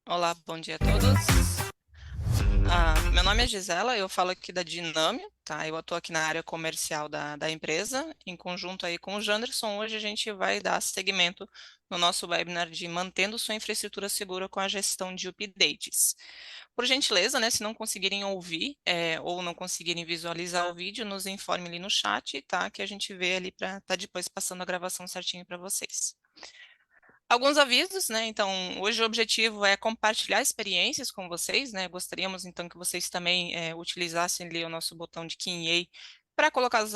Olá, bom dia a todos. Meu nome é Gisela, eu falo aqui da Dinâmio, tá? Eu atuo aqui na área comercial da empresa, em conjunto aí com o Janderson. Hoje a gente vai dar seguimento no nosso webinar de mantendo sua infraestrutura segura com a gestão de updates. Por gentileza, né, se não conseguirem ouvir ou não conseguirem visualizar o vídeo, nos informe ali no chat, tá? Que a gente vê ali para estar depois passando a gravação certinho para vocês. Alguns avisos, né? Então, hoje o objetivo é compartilhar experiências com vocês, né? Gostaríamos, então, que vocês também utilizassem ali o nosso botão de Q&A para colocar os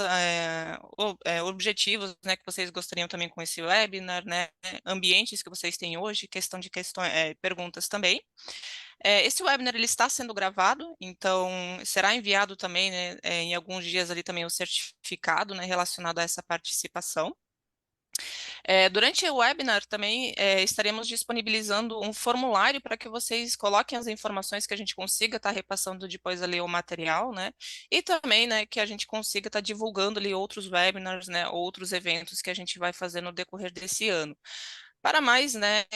objetivos, né, que vocês gostariam também com esse webinar, né? Ambientes que vocês têm hoje, questão de questões, perguntas também. Esse webinar ele está sendo gravado, então será enviado também, né, em alguns dias ali também o certificado, né, relacionado a essa participação. Durante o webinar também estaremos disponibilizando um formulário para que vocês coloquem as informações que a gente consiga estar repassando depois ali o material, né? E também, né, que a gente consiga estar divulgando ali outros webinars, né, outros eventos que a gente vai fazer no decorrer desse ano. Para mais, né,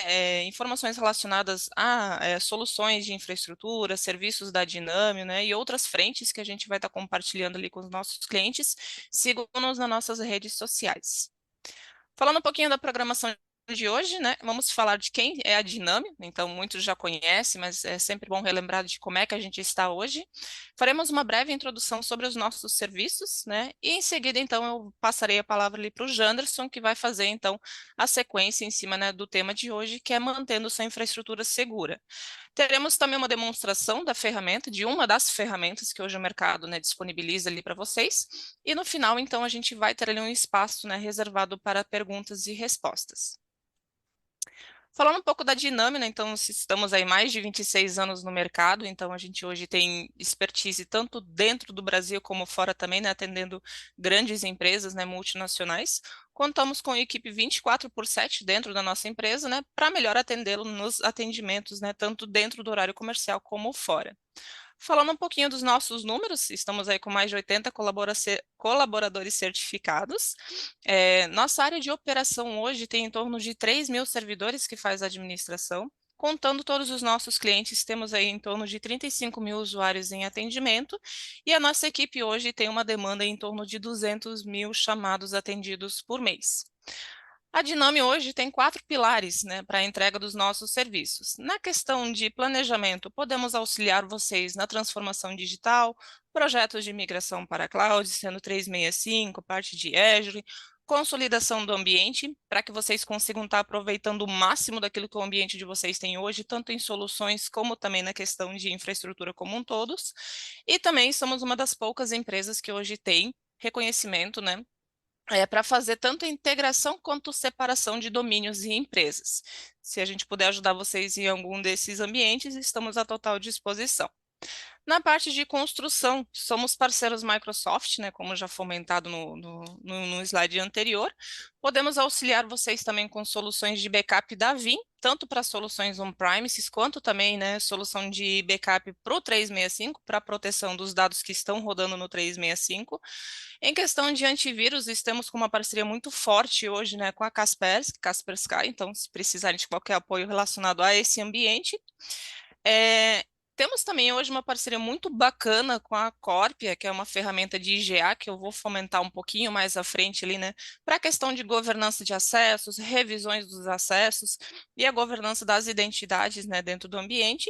informações relacionadas a soluções de infraestrutura, serviços da Dinâmio, né, e outras frentes que a gente vai estar compartilhando ali com os nossos clientes, sigam-nos nas nossas redes sociais. Falando um pouquinho da programação de hoje, né? Vamos falar de quem é a Dinâmio. Então, muitos já conhecem, mas é sempre bom relembrar de como é que a gente está hoje. Faremos uma breve introdução sobre os nossos serviços, né? E em seguida, então, eu passarei a palavra ali para o Janderson, que vai fazer, então, a sequência em cima, né, do tema de hoje, que é mantendo sua infraestrutura segura. Teremos também uma demonstração da ferramenta, de uma das ferramentas que hoje o mercado, né, disponibiliza ali para vocês. E no final, então, a gente vai ter ali um espaço, né, reservado para perguntas e respostas. Falando um pouco da dinâmica, né, então estamos aí mais de 26 anos no mercado, então a gente hoje tem expertise tanto dentro do Brasil como fora também, né, atendendo grandes empresas, né, multinacionais. Contamos com a equipe 24/7 dentro da nossa empresa, né, para melhor atendê-lo nos atendimentos, né, tanto dentro do horário comercial como fora. Falando um pouquinho dos nossos números, estamos aí com mais de 80 colaboradores certificados. Nossa área de operação hoje tem em torno de 3.000 servidores que faz a administração. Contando todos os nossos clientes, temos aí em torno de 35 mil usuários em atendimento, e a nossa equipe hoje tem uma demanda em torno de 200 mil chamados atendidos por mês. A Dinami hoje tem 4 pilares, né, para a entrega dos nossos serviços. Na questão de planejamento, podemos auxiliar vocês na transformação digital, projetos de migração para a cloud, sendo 365, parte de Azure, consolidação do ambiente, para que vocês consigam estar aproveitando o máximo daquilo que o ambiente de vocês tem hoje, tanto em soluções como também na questão de infraestrutura como um todos. E também somos uma das poucas empresas que hoje tem reconhecimento, né, para fazer tanto a integração quanto separação de domínios e empresas. Se a gente puder ajudar vocês em algum desses ambientes, estamos à total disposição. Na parte de construção, somos parceiros Microsoft, né, como já fomentado no slide anterior. Podemos auxiliar vocês também com soluções de backup da Vim, tanto para soluções on-premises, quanto também, né, solução de backup para o 365, para a proteção dos dados que estão rodando no 365. Em questão de antivírus, estamos com uma parceria muito forte hoje, né, com a Kaspersky, então se precisarem de qualquer apoio relacionado a esse ambiente. É, Temos também hoje uma parceria muito bacana com a Corpia, que é uma ferramenta de IGA, que eu vou fomentar um pouquinho mais à frente ali, né, para a questão de governança de acessos, revisões dos acessos e a governança das identidades, né, dentro do ambiente.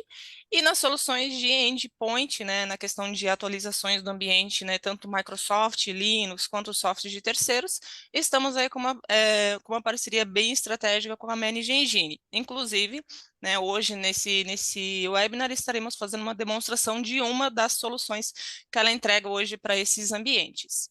E nas soluções de endpoint, né, na questão de atualizações do ambiente, né, tanto Microsoft, Linux, quanto softwares de terceiros, estamos aí com uma parceria bem estratégica com a Manage Engine. Inclusive, né, hoje, nesse webinar, estaremos fazendo uma demonstração de uma das soluções que ela entrega hoje para esses ambientes.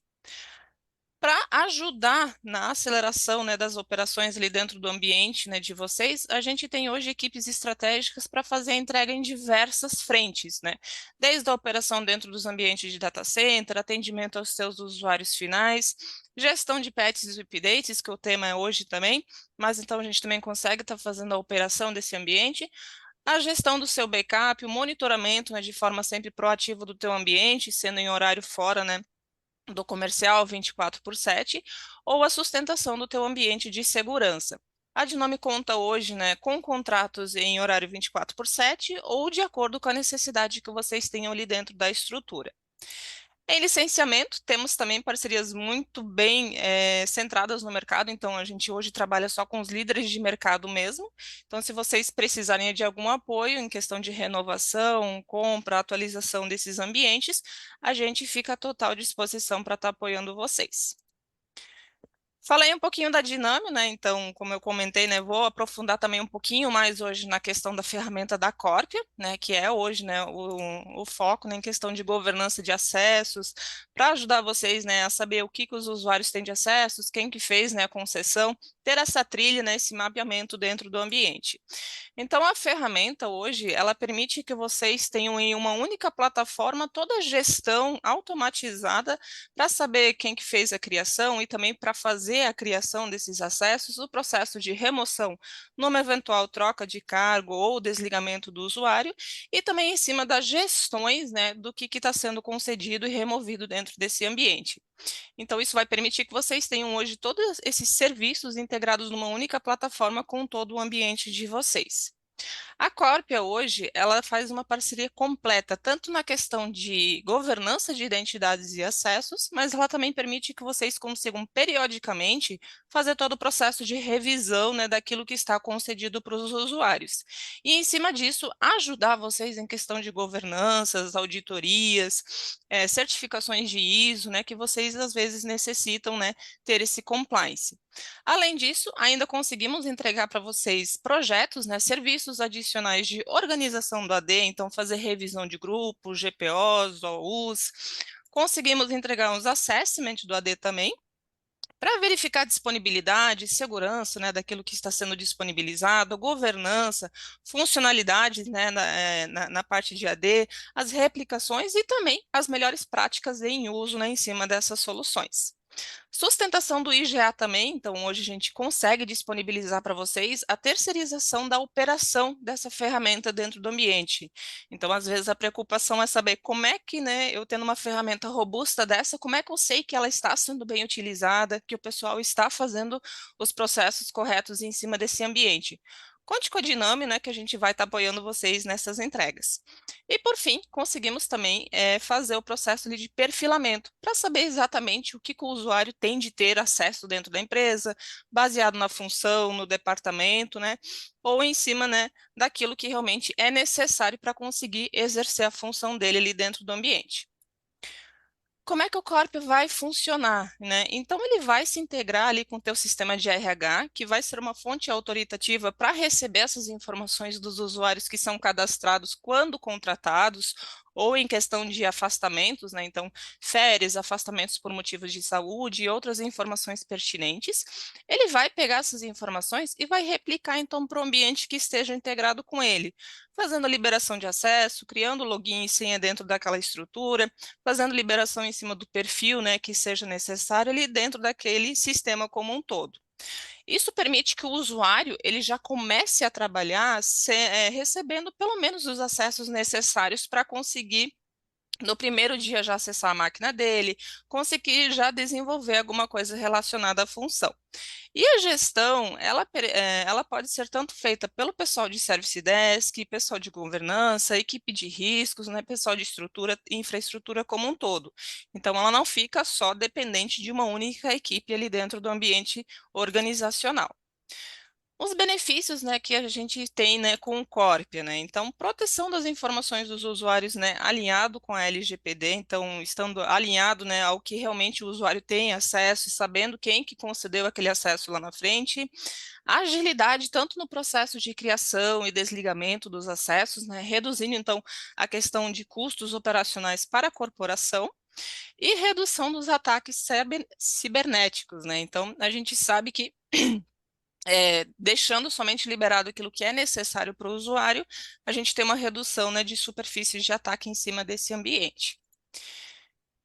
Para ajudar na aceleração, né, das operações ali dentro do ambiente, né, de vocês, a gente tem hoje equipes estratégicas para fazer a entrega em diversas frentes, né? Desde a operação dentro dos ambientes de data center, atendimento aos seus usuários finais, gestão de patches e updates, que o tema é hoje também, mas então a gente também consegue estar fazendo a operação desse ambiente, a gestão do seu backup, o monitoramento, né, de forma sempre proativa do teu ambiente, sendo em horário fora, né, do comercial 24/7, ou a sustentação do teu ambiente de segurança. A Dinome conta hoje, né, com contratos em horário 24/7 ou de acordo com a necessidade que vocês tenham ali dentro da estrutura. Em licenciamento, temos também parcerias muito bem centradas no mercado, então a gente hoje trabalha só com os líderes de mercado mesmo. Então, se vocês precisarem de algum apoio em questão de renovação, compra, atualização desses ambientes, a gente fica à total disposição para estar apoiando vocês. Falei um pouquinho da Dinâmica, né? Então, como eu comentei, né, vou aprofundar também um pouquinho mais hoje na questão da ferramenta da Corpia, né, que é hoje, né, o foco, né, em questão de governança de acessos, para ajudar vocês, né, a saber o que os usuários têm de acessos, quem que fez, né, a concessão, ter essa trilha, né, esse mapeamento dentro do ambiente. Então, a ferramenta hoje, ela permite que vocês tenham em uma única plataforma toda a gestão automatizada para saber quem que fez a criação e também para fazer a criação desses acessos, o processo de remoção numa eventual troca de cargo ou desligamento do usuário e também em cima das gestões, né, do que está sendo concedido e removido dentro desse ambiente. Então, isso vai permitir que vocês tenham hoje todos esses serviços integrados numa única plataforma com todo o ambiente de vocês. A Corpia hoje, ela faz uma parceria completa, tanto na questão de governança de identidades e acessos, mas ela também permite que vocês consigam periodicamente fazer todo o processo de revisão, né, daquilo que está concedido para os usuários. E em cima disso, ajudar vocês em questão de governanças, auditorias, certificações de ISO, né, que vocês às vezes necessitam, né, ter esse compliance. Além disso, ainda conseguimos entregar para vocês projetos, né, serviços adicionais de organização do AD, então fazer revisão de grupos, GPOs, OUs. Conseguimos entregar uns assessment do AD também, para verificar disponibilidade, segurança, né, daquilo que está sendo disponibilizado, governança, funcionalidades, né, na parte de AD, as replicações e também as melhores práticas em uso, né, em cima dessas soluções. Sustentação do IGA também, então hoje a gente consegue disponibilizar para vocês a terceirização da operação dessa ferramenta dentro do ambiente. Então, às vezes, a preocupação é saber como é que, né, eu tendo uma ferramenta robusta dessa, como é que eu sei que ela está sendo bem utilizada, que o pessoal está fazendo os processos corretos em cima desse ambiente. Conte com a Dinami, né, que a gente vai estar apoiando vocês nessas entregas. E, por fim, conseguimos também fazer o processo ali de perfilamento, para saber exatamente o que o usuário tem de ter acesso dentro da empresa, baseado na função, no departamento, né, ou em cima, né, daquilo que realmente é necessário para conseguir exercer a função dele ali dentro do ambiente. Como é que o Corp vai funcionar, né? Então, ele vai se integrar ali com o teu sistema de RH, que vai ser uma fonte autoritativa para receber essas informações dos usuários que são cadastrados quando contratados, ou em questão de afastamentos, né? Então, férias, afastamentos por motivos de saúde e outras informações pertinentes. Ele vai pegar essas informações e vai replicar, então, para o ambiente que esteja integrado com ele, fazendo a liberação de acesso, criando login e senha dentro daquela estrutura, fazendo liberação em cima do perfil, né, que seja necessário ali dentro daquele sistema como um todo. Isso permite que o usuário ele já comece a trabalhar recebendo pelo menos os acessos necessários para conseguir no primeiro dia já acessar a máquina dele, conseguir já desenvolver alguma coisa relacionada à função. E a gestão, ela pode ser tanto feita pelo pessoal de Service Desk, pessoal de governança, equipe de riscos, né, pessoal de estrutura, infraestrutura como um todo. Então, ela não fica só dependente de uma única equipe ali dentro do ambiente organizacional. Os benefícios, né, que a gente tem, né, com o Corp, né? Então, proteção das informações dos usuários, né, alinhado com a LGPD, então, estando alinhado, né, ao que realmente o usuário tem acesso e sabendo quem que concedeu aquele acesso lá na frente. Agilidade, tanto no processo de criação e desligamento dos acessos, né, reduzindo, então, a questão de custos operacionais para a corporação. E redução dos ataques cibernéticos, né? Então, a gente sabe que deixando somente liberado aquilo que é necessário para o usuário, a gente tem uma redução, né, de superfícies de ataque em cima desse ambiente.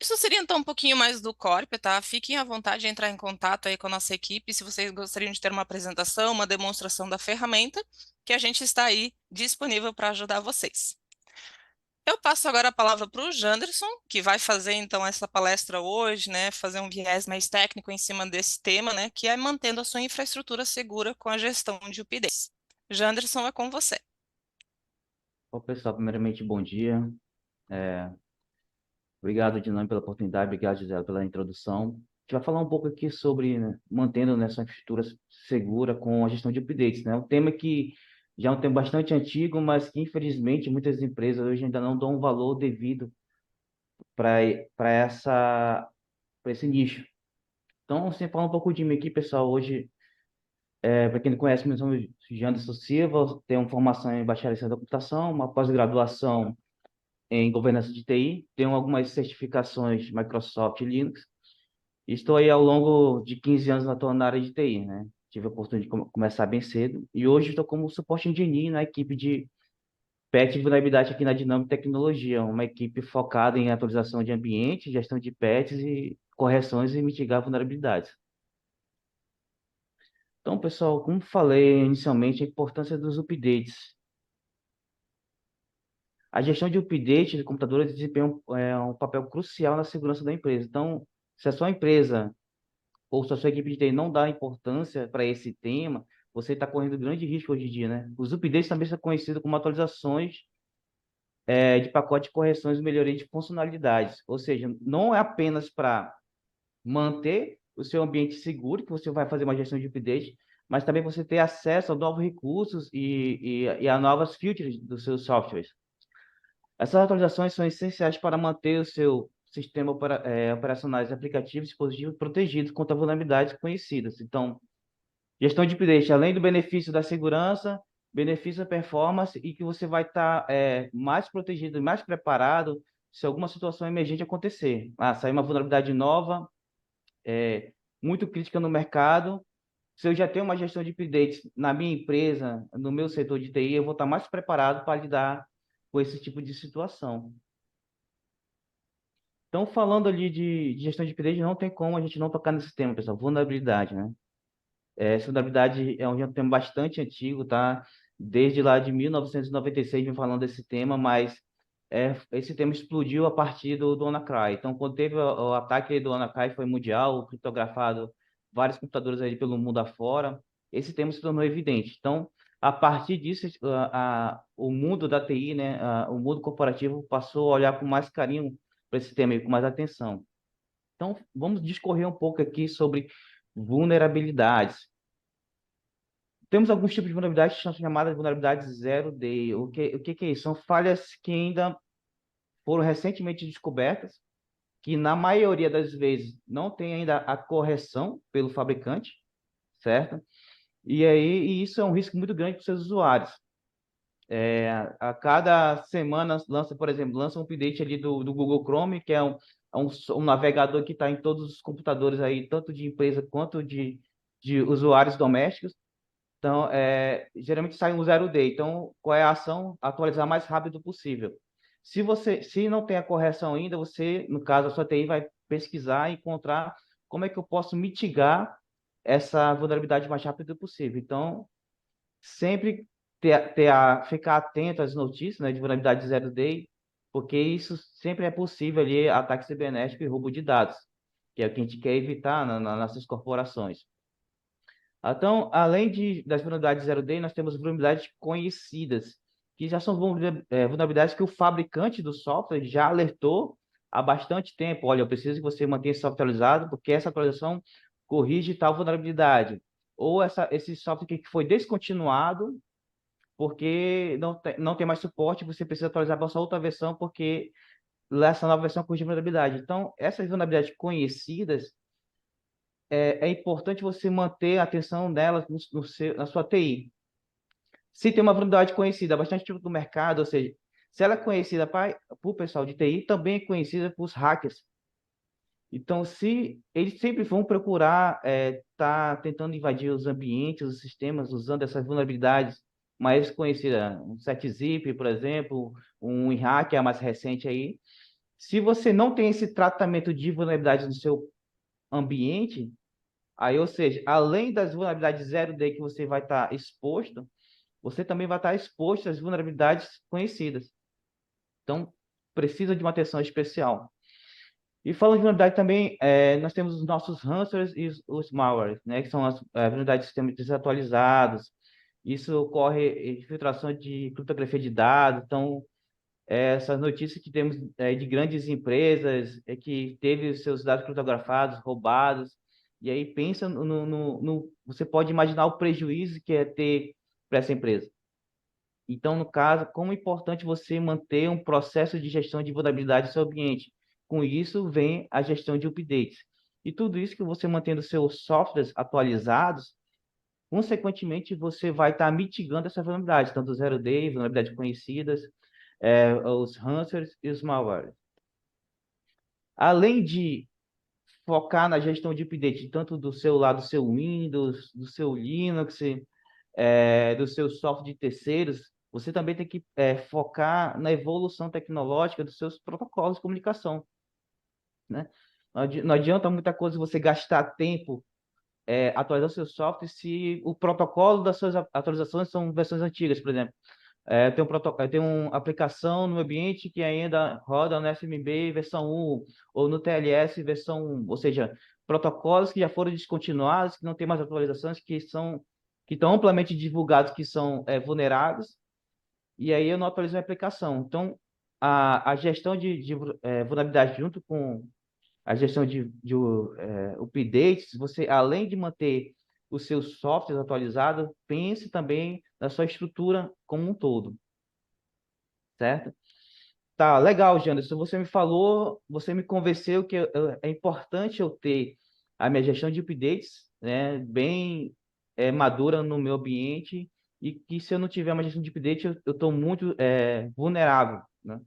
Isso seria então um pouquinho mais do Corp, tá? Fiquem à vontade de entrar em contato aí com a nossa equipe, se vocês gostariam de ter uma apresentação, uma demonstração da ferramenta, que a gente está aí disponível para ajudar vocês. Eu passo agora a palavra para o Janderson, que vai fazer então essa palestra hoje, né, fazer um viés mais técnico em cima desse tema, né, que é mantendo a sua infraestrutura segura com a gestão de updates. Janderson, é com você. Bom, pessoal, primeiramente, bom dia. Obrigado, Dinâmico, pela oportunidade. Obrigado, Gisela, pela introdução. A gente vai falar um pouco aqui sobre, né, mantendo nessa infraestrutura segura com a gestão de updates, né? Um tema que já é um tema bastante antigo, mas que, infelizmente, muitas empresas hoje ainda não dão um valor devido para para esse nicho. Então, você fala um pouco de mim aqui, pessoal. Hoje, para quem não conhece, meu nome é Janderson Silva, tenho uma formação em bacharel em ciência da computação, uma pós-graduação em governança de TI, tenho algumas certificações Microsoft e Linux. Estou aí ao longo de 15 anos atuando na área de TI, né? Tive a oportunidade de começar bem cedo e hoje estou como suporte engineer na equipe de patch e vulnerabilidade aqui na Dinâmica Tecnologia, uma equipe focada em atualização de ambiente, gestão de patches e correções e mitigar vulnerabilidades. Então, pessoal, como falei inicialmente, a importância dos updates. A gestão de update de computadores desempenha um papel crucial na segurança da empresa. Então, se a sua empresa ou se a sua equipe de TI não dá importância para esse tema, você está correndo grande risco hoje em dia, né? Os updates também são conhecidos como atualizações de pacote de correções e melhoria de funcionalidades. Ou seja, não é apenas para manter o seu ambiente seguro que você vai fazer uma gestão de update, mas também você ter acesso a novos recursos e a novas features dos seus softwares. Essas atualizações são essenciais para manter o seu sistema operacionais, aplicativos e dispositivos protegidos contra vulnerabilidades conhecidas. Então, gestão de update, além do benefício da segurança, benefício da performance e que você vai estar mais protegido, mais preparado se alguma situação emergente acontecer. Sair uma vulnerabilidade nova, muito crítica no mercado. Se eu já tenho uma gestão de updates na minha empresa, no meu setor de TI, eu vou estar mais preparado para lidar com esse tipo de situação. Então, falando ali de gestão de update, não tem como a gente não tocar nesse tema, pessoal, vulnerabilidade, né? Essa vulnerabilidade é um tema bastante antigo, tá? Desde lá de 1996 vem falando desse tema, mas esse tema explodiu a partir do WannaCry. Então, quando teve o ataque do WannaCry, foi mundial, criptografado vários computadores aí pelo mundo afora, esse tema se tornou evidente. Então, a partir disso, o mundo da TI, né, o mundo corporativo passou a olhar com mais carinho para esse tema e com mais atenção. Então, vamos discorrer um pouco aqui sobre vulnerabilidades. Temos alguns tipos de vulnerabilidades que são chamadas de vulnerabilidades zero day. O que é isso? São falhas que ainda foram recentemente descobertas, que na maioria das vezes não tem ainda a correção pelo fabricante, certo? E isso é um risco muito grande para os seus usuários. A cada semana lança, por exemplo, lança um update ali do Google Chrome, que é um navegador que está em todos os computadores aí, tanto de empresa quanto de usuários domésticos. Então, geralmente sai um zero day. Então, qual é a ação? Atualizar o mais rápido possível. Se não tem a correção ainda, você, no caso, a sua TI vai pesquisar e encontrar como é que eu posso mitigar essa vulnerabilidade o mais rápido possível. Então, sempre ficar atento às notícias, né, de vulnerabilidade zero day, porque isso sempre é possível ali, ataque cibernético e roubo de dados, que é o que a gente quer evitar nas nossas corporações. Então, além das vulnerabilidades zero day, nós temos vulnerabilidades conhecidas, que já são vulnerabilidades que o fabricante do software já alertou há bastante tempo. Olha, eu preciso que você mantenha esse software atualizado, porque essa atualização corrige tal vulnerabilidade. Ou esse software que foi descontinuado, porque não tem mais suporte, você precisa atualizar para essa outra versão, porque essa nova versão corrige a vulnerabilidade. Então, essas vulnerabilidades conhecidas, é importante você manter a atenção delas na sua TI. Se tem uma vulnerabilidade conhecida, bastante tipo do mercado, ou seja, se ela é conhecida para o pessoal de TI, também é conhecida por os hackers. Então, se eles sempre vão procurar tentando invadir os ambientes, os sistemas, usando essas vulnerabilidades mais conhecidas, um 7-zip, por exemplo, um hack, a mais recente aí. Se você não tem esse tratamento de vulnerabilidades no seu ambiente, aí, ou seja, além das vulnerabilidades zero day que você vai estar exposto, você também vai estar exposto às vulnerabilidades conhecidas. Então, precisa de uma atenção especial. E falando de vulnerabilidade também, nós temos os nossos ransomwares e os malwares, né, que são as vulnerabilidades de sistemas desatualizados. Isso ocorre infiltração de criptografia de dados. Então, essas notícias que temos de grandes empresas que teve os seus dados criptografados, roubados, e aí pensa você pode imaginar o prejuízo que é ter para essa empresa. Então, no caso, como é importante você manter um processo de gestão de vulnerabilidade no seu ambiente. Com isso, vem a gestão de updates. E tudo isso que você mantendo seus softwares atualizados, consequentemente, você vai estar mitigando essa vulnerabilidade, tanto zero day, vulnerabilidades conhecidas, os ransomwares e os malwares. Além de focar na gestão de update, tanto do seu lado, do seu Windows, do seu Linux, do seu software de terceiros, você também tem que focar na evolução tecnológica dos seus protocolos de comunicação, né? Não adianta muita coisa você gastar tempo atualizando seu software se o protocolo das suas atualizações são versões antigas, por exemplo. Tem uma aplicação no ambiente que ainda roda no FMB versão 1 ou no TLS versão 1, ou seja, protocolos que já foram descontinuados, que não tem mais atualizações, que estão amplamente divulgados, que são vulneráveis, e aí eu não atualizo a aplicação. Então, a gestão de vulnerabilidade junto com a gestão de updates, você, além de manter os seus softwares atualizados, pense também na sua estrutura como um todo, certo? Tá, legal, Janderson. Você me falou, você me convenceu que é importante eu ter a minha gestão de updates, né, bem madura no meu ambiente e que se eu não tiver uma gestão de update, eu estou muito vulnerável, né?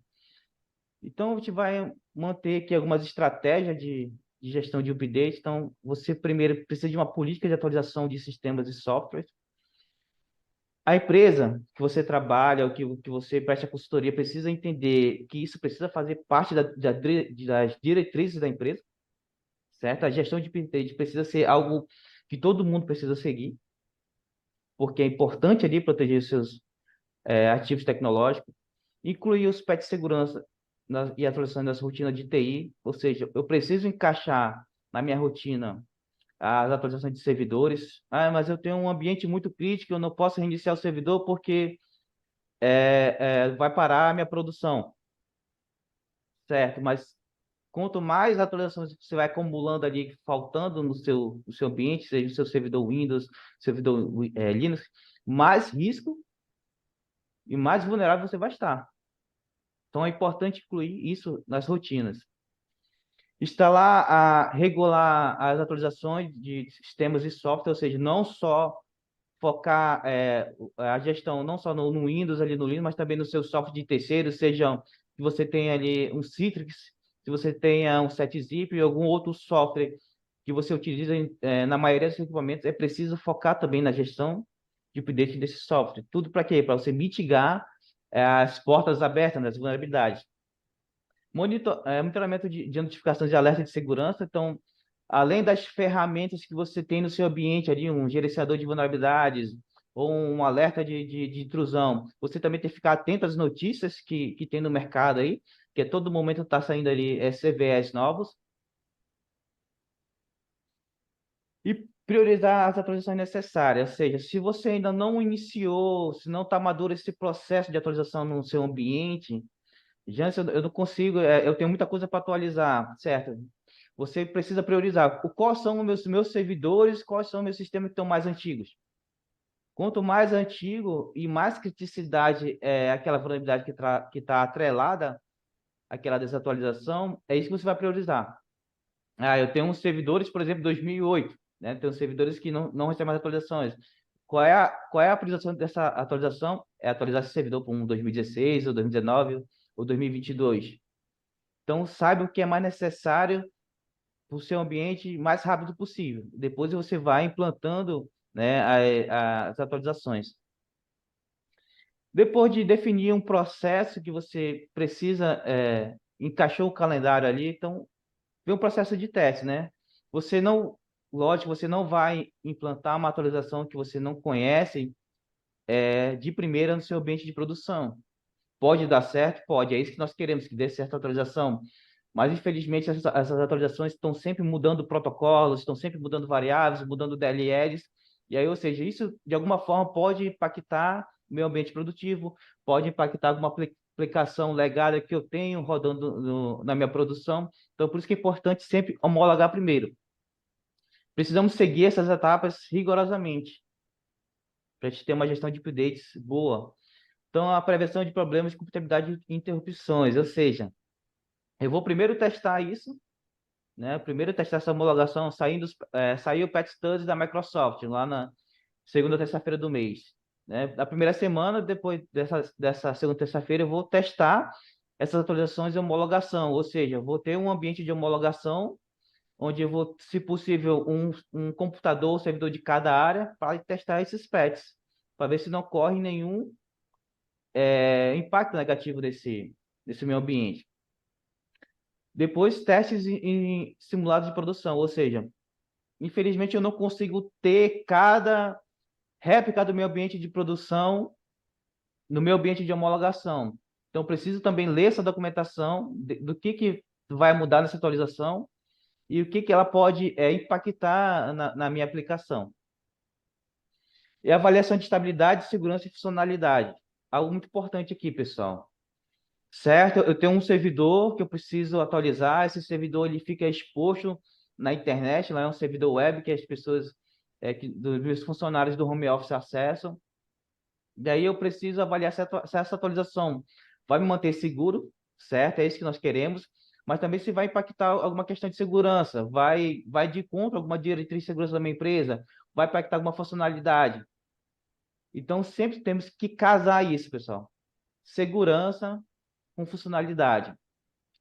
Então, a gente vai manter aqui algumas estratégias de gestão de updates. Então, você primeiro precisa de uma política de atualização de sistemas e softwares. A empresa que você trabalha, ou que você presta consultoria, precisa entender que isso precisa fazer parte das diretrizes da empresa, certo? A gestão de update precisa ser algo que todo mundo precisa seguir, porque é importante ali proteger os seus ativos tecnológicos, incluir os patches de segurança e atualização das rotinas de TI, ou seja, eu preciso encaixar na minha rotina as atualizações de servidores. Ah, mas eu tenho um ambiente muito crítico, eu não posso reiniciar o servidor porque vai parar a minha produção, certo? Mas quanto mais atualizações você vai acumulando ali, faltando no seu ambiente, seja o seu servidor Windows, servidor Linux, mais risco e mais vulnerável você vai estar. Então, é importante incluir isso nas rotinas. Instalar, regular as atualizações de sistemas e software, ou seja, não só focar a gestão não só no Windows, ali no Linux, mas também no seu software de terceiro, seja que você tenha ali um Citrix, se você tenha um SetZip ou algum outro software que você utiliza na maioria dos equipamentos, é preciso focar também na gestão de update desse software. Tudo para quê? Para você mitigar as portas abertas das vulnerabilidades. Monitoramento de notificações de alerta de segurança. Então, além das ferramentas que você tem no seu ambiente ali, um gerenciador de vulnerabilidades ou um alerta de intrusão, você também tem que ficar atento às notícias que tem no mercado aí, que a todo momento está saindo ali CVEs novos. E priorizar as atualizações necessárias, ou seja, se você ainda não iniciou, se não está maduro esse processo de atualização no seu ambiente, Jansen, eu não consigo, eu tenho muita coisa para atualizar, certo? Você precisa priorizar quais são os meus servidores, quais são os meus sistemas que estão mais antigos. Quanto mais antigo e mais criticidade é aquela vulnerabilidade que está atrelada àquela desatualização, é isso que você vai priorizar. Ah, eu tenho uns servidores, por exemplo, 2008, né? Tenho servidores que não recebem mais atualizações. Qual é a priorização dessa atualização? É atualizar esse servidor para um 2016, ou 2019, ou 2022. Então, saiba o que é mais necessário para o seu ambiente mais rápido possível. Depois você vai implantando, né, as atualizações. Depois de definir um processo que você precisa, encaixou o calendário ali, então, vem um processo de teste, né? Você não, lógico, você não vai implantar uma atualização que você não conhece, de primeira no seu ambiente de produção. Pode dar certo? Pode. É isso que nós queremos, que dê certa atualização. Mas, infelizmente, essas atualizações estão sempre mudando protocolos, estão sempre mudando variáveis, mudando DLLs. E aí, ou seja, isso, de alguma forma, pode impactar o meu ambiente produtivo, pode impactar alguma aplicação legada que eu tenho rodando na minha produção. Então, por isso que é importante sempre homologar primeiro. Precisamos seguir essas etapas rigorosamente para a gente ter uma gestão de updates boa. Então, a prevenção de problemas de compatibilidade e interrupções, ou seja, eu vou primeiro testar isso, né? Primeiro testar essa homologação, saiu o Patch Studies da Microsoft, lá na segunda terça-feira do mês. Né? Na primeira semana, depois dessa segunda terça-feira, eu vou testar essas atualizações de homologação, ou seja, eu vou ter um ambiente de homologação onde eu vou, se possível, um computador, um servidor de cada área para testar esses patches, para ver se não ocorre nenhum impacto negativo desse meu ambiente. Depois, testes em simulados de produção, ou seja, infelizmente eu não consigo ter cada réplica do meu ambiente de produção no meu ambiente de homologação. Então, preciso também ler essa documentação do que vai mudar nessa atualização e o que ela pode impactar na minha aplicação. E a avaliação de estabilidade, segurança e funcionalidade. Algo muito importante aqui, pessoal. Certo? Eu tenho um servidor que eu preciso atualizar. Esse servidor ele fica exposto na internet. Lá é um servidor web que as pessoas, os funcionários do home office acessam. Daí eu preciso avaliar se essa atualização vai me manter seguro, certo? É isso que nós queremos. Mas também se vai impactar alguma questão de segurança, vai de contra alguma diretriz de segurança da minha empresa, vai impactar alguma funcionalidade. Então, sempre temos que casar isso, pessoal. Segurança com funcionalidade.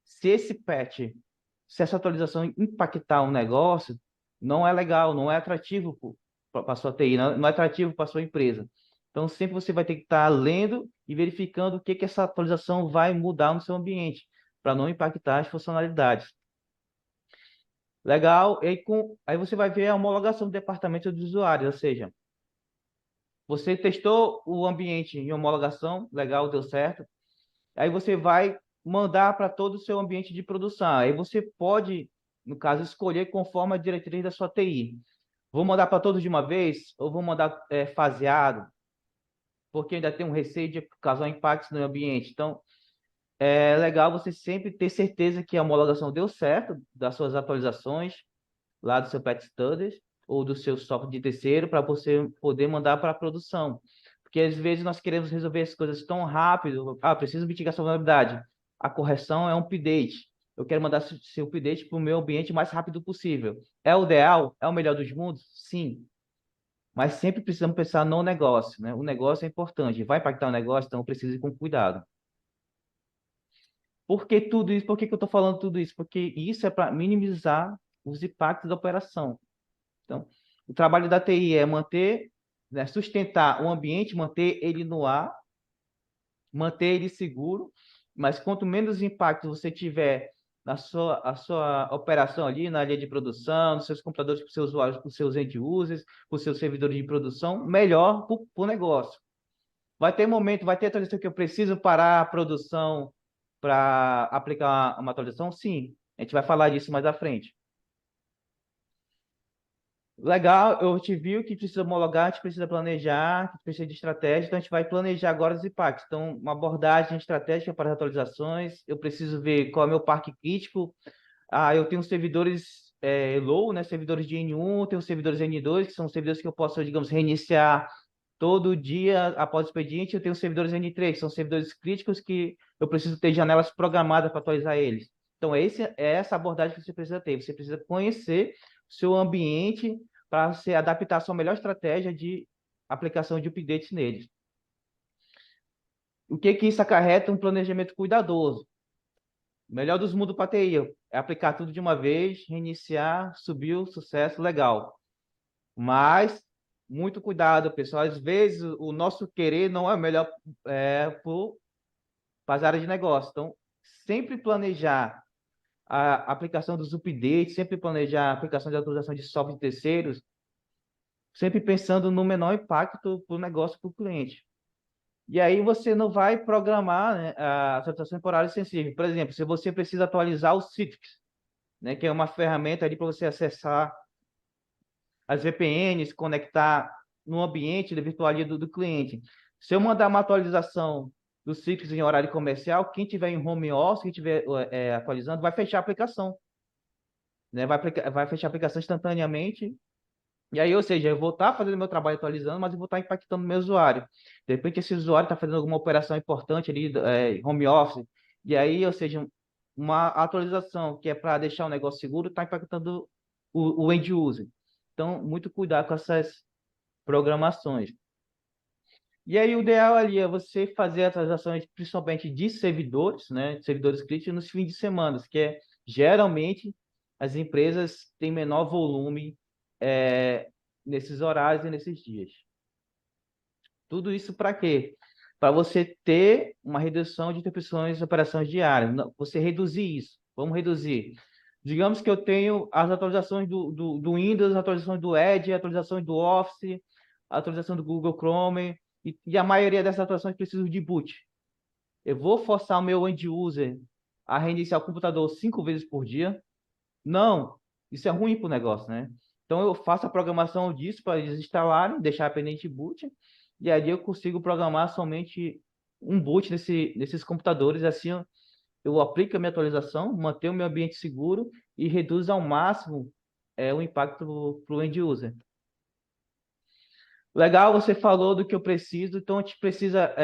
Se esse patch, se essa atualização impactar um negócio, não é legal, não é atrativo para a sua TI, não é atrativo para a sua empresa. Então, sempre você vai ter que estar lendo e verificando o que essa atualização vai mudar no seu ambiente, para não impactar as funcionalidades. Legal, aí você vai ver a homologação do departamento dos usuários, ou seja, você testou o ambiente em homologação, legal, deu certo. Aí você vai mandar para todo o seu ambiente de produção. Aí você pode, no caso, escolher conforme a diretriz da sua TI. Vou mandar para todos de uma vez ou vou mandar faseado? Porque ainda tem um receio de causar impactos no ambiente. Então, é legal você sempre ter certeza que a homologação deu certo das suas atualizações lá do seu Pet Studies ou do seu software de terceiro para você poder mandar para a produção. Porque às vezes nós queremos resolver as coisas tão rápido. Ah, preciso mitigar essa vulnerabilidade. A correção é um update. Eu quero mandar esse update para o meu ambiente o mais rápido possível. É o ideal? É o melhor dos mundos? Sim. Mas sempre precisamos pensar no negócio, né? O negócio é importante. Vai impactar o negócio, então precisa ir com cuidado. Por que tudo isso? Por que eu estou falando tudo isso? Porque isso é para minimizar os impactos da operação. Então, o trabalho da TI é manter, né, sustentar o ambiente, manter ele no ar, manter ele seguro, mas quanto menos impacto você tiver a sua operação ali na linha de produção, nos seus computadores, para os seus usuários, para os seus end users, para os seus servidores de produção, melhor para o negócio. Vai ter momento, vai ter atualização que eu preciso parar a produção para aplicar uma atualização? Sim, a gente vai falar disso mais à frente. Legal, eu te viu que precisa homologar, a gente precisa planejar, que precisa de estratégia, então a gente vai planejar agora os impactos. Então, uma abordagem estratégica para as atualizações, eu preciso ver qual é o meu parque crítico. Ah, eu tenho servidores low, né, servidores de N1, tenho servidores N2, que são servidores que eu posso, digamos, reiniciar todo dia após o expediente. Eu tenho servidores N3, que são servidores críticos que eu preciso ter janelas programadas para atualizar eles. Então, é essa abordagem que você precisa ter. Você precisa conhecer o seu ambiente para você adaptar a sua melhor estratégia de aplicação de updates neles. O que isso acarreta? Um planejamento cuidadoso. O melhor dos mundos para TI é aplicar tudo de uma vez, reiniciar, subiu, sucesso, legal. Mas muito cuidado, pessoal. Às vezes o nosso querer não é o melhor para as áreas de negócio. Então, sempre planejar a aplicação dos updates, sempre planejar a aplicação de atualização de software de terceiros, sempre pensando no menor impacto para o negócio, para o cliente. E aí você não vai programar, né, a atualização por área sensível. Por exemplo, se você precisa atualizar o Citrix, né, que é uma ferramenta ali para você acessar as VPNs, conectar no ambiente de virtualia do cliente. Se eu mandar uma atualização do Citrix em horário comercial, quem tiver em home office, quem estiver atualizando, vai fechar a aplicação, né? Vai fechar a aplicação instantaneamente. E aí, ou seja, eu vou estar fazendo meu trabalho atualizando, mas eu vou estar impactando o meu usuário. De repente, esse usuário está fazendo alguma operação importante ali, home office, e aí, ou seja, uma atualização que é para deixar o negócio seguro, está impactando o end user. Então, muito cuidado com essas programações. E aí, o ideal ali é você fazer as atualizações, principalmente de servidores, né, de servidores críticos, nos fins de semana, que é geralmente as empresas têm menor volume nesses horários e nesses dias. Tudo isso para quê? Para você ter uma redução de interrupções de operações diárias. Você reduzir isso. Vamos reduzir. Digamos que eu tenho as atualizações do Windows, atualizações do Edge, atualizações do Office, atualização do Google Chrome, e a maioria dessas atualizações precisam de boot. Eu vou forçar o meu end user a reiniciar o computador 5 vezes por dia? Não, isso é ruim para o negócio, né? Então eu faço a programação disso para eles instalarem, deixar pendente boot, e aí eu consigo programar somente um boot nesses computadores, assim eu aplico a minha atualização, mantenho o meu ambiente seguro e reduzo ao máximo o impacto para o end user. Legal, você falou do que eu preciso, então a gente precisa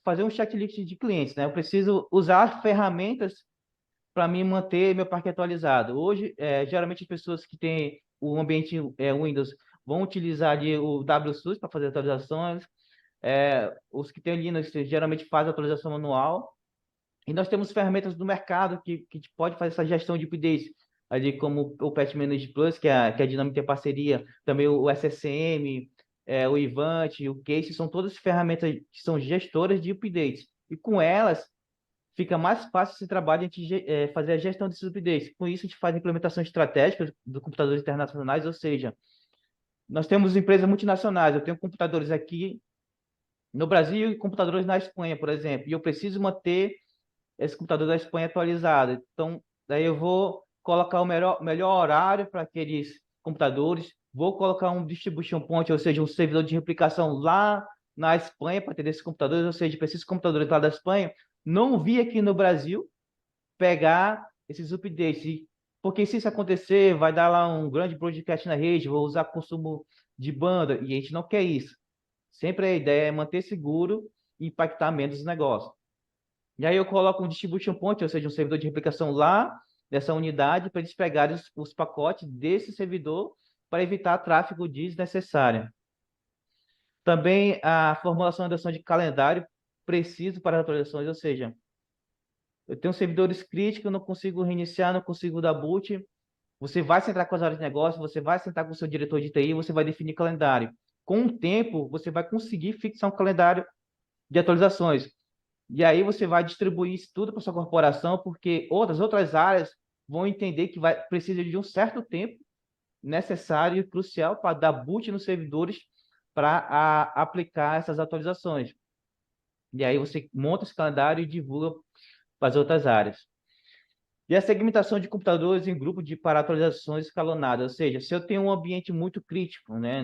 fazer um checklist de clientes, né? Eu preciso usar ferramentas para mim manter meu parque atualizado. Hoje, geralmente as pessoas que têm o ambiente Windows vão utilizar ali o WSUS para fazer atualizações. Os que têm Linux geralmente fazem atualização manual. E nós temos ferramentas do mercado que pode fazer essa gestão de updates, ali como o Patch Manager Plus, que a Dynamic tem parceria, também o SSM, o Ivanti, o Case, são todas ferramentas que são gestoras de updates. E com elas, fica mais fácil esse trabalho de a gente fazer a gestão desses updates. Com isso, a gente faz implementação estratégica de computadores internacionais, ou seja, nós temos empresas multinacionais. Eu tenho computadores aqui no Brasil e computadores na Espanha, por exemplo, e eu preciso manter esse computador da Espanha atualizado. Então, daí eu vou colocar o melhor horário para aqueles computadores, vou colocar um distribution point, ou seja, um servidor de replicação lá na Espanha para ter esses computadores, ou seja, para esses computadores lá da Espanha não vir aqui no Brasil pegar esses updates. Porque se isso acontecer, vai dar lá um grande broadcast na rede, vou usar consumo de banda, e a gente não quer isso. Sempre a ideia é manter seguro e impactar menos os negócios. E aí eu coloco um distribution point, ou seja, um servidor de replicação lá nessa unidade para eles pegarem os pacotes desse servidor para evitar tráfego desnecessário. Também a formulação e adoção de calendário preciso para atualizações, ou seja, eu tenho servidores críticos, eu não consigo reiniciar, não consigo dar boot. Você vai sentar com as áreas de negócio, você vai sentar com o seu diretor de TI, você vai definir calendário. Com o tempo, você vai conseguir fixar um calendário de atualizações. E aí você vai distribuir isso tudo para sua corporação, porque outras áreas vão entender que precisa de um certo tempo necessário e crucial para dar boot nos servidores para aplicar essas atualizações. E aí você monta esse calendário e divulga para as outras áreas. E a segmentação de computadores em grupo para atualizações escalonadas, ou seja, se eu tenho um ambiente muito crítico, né,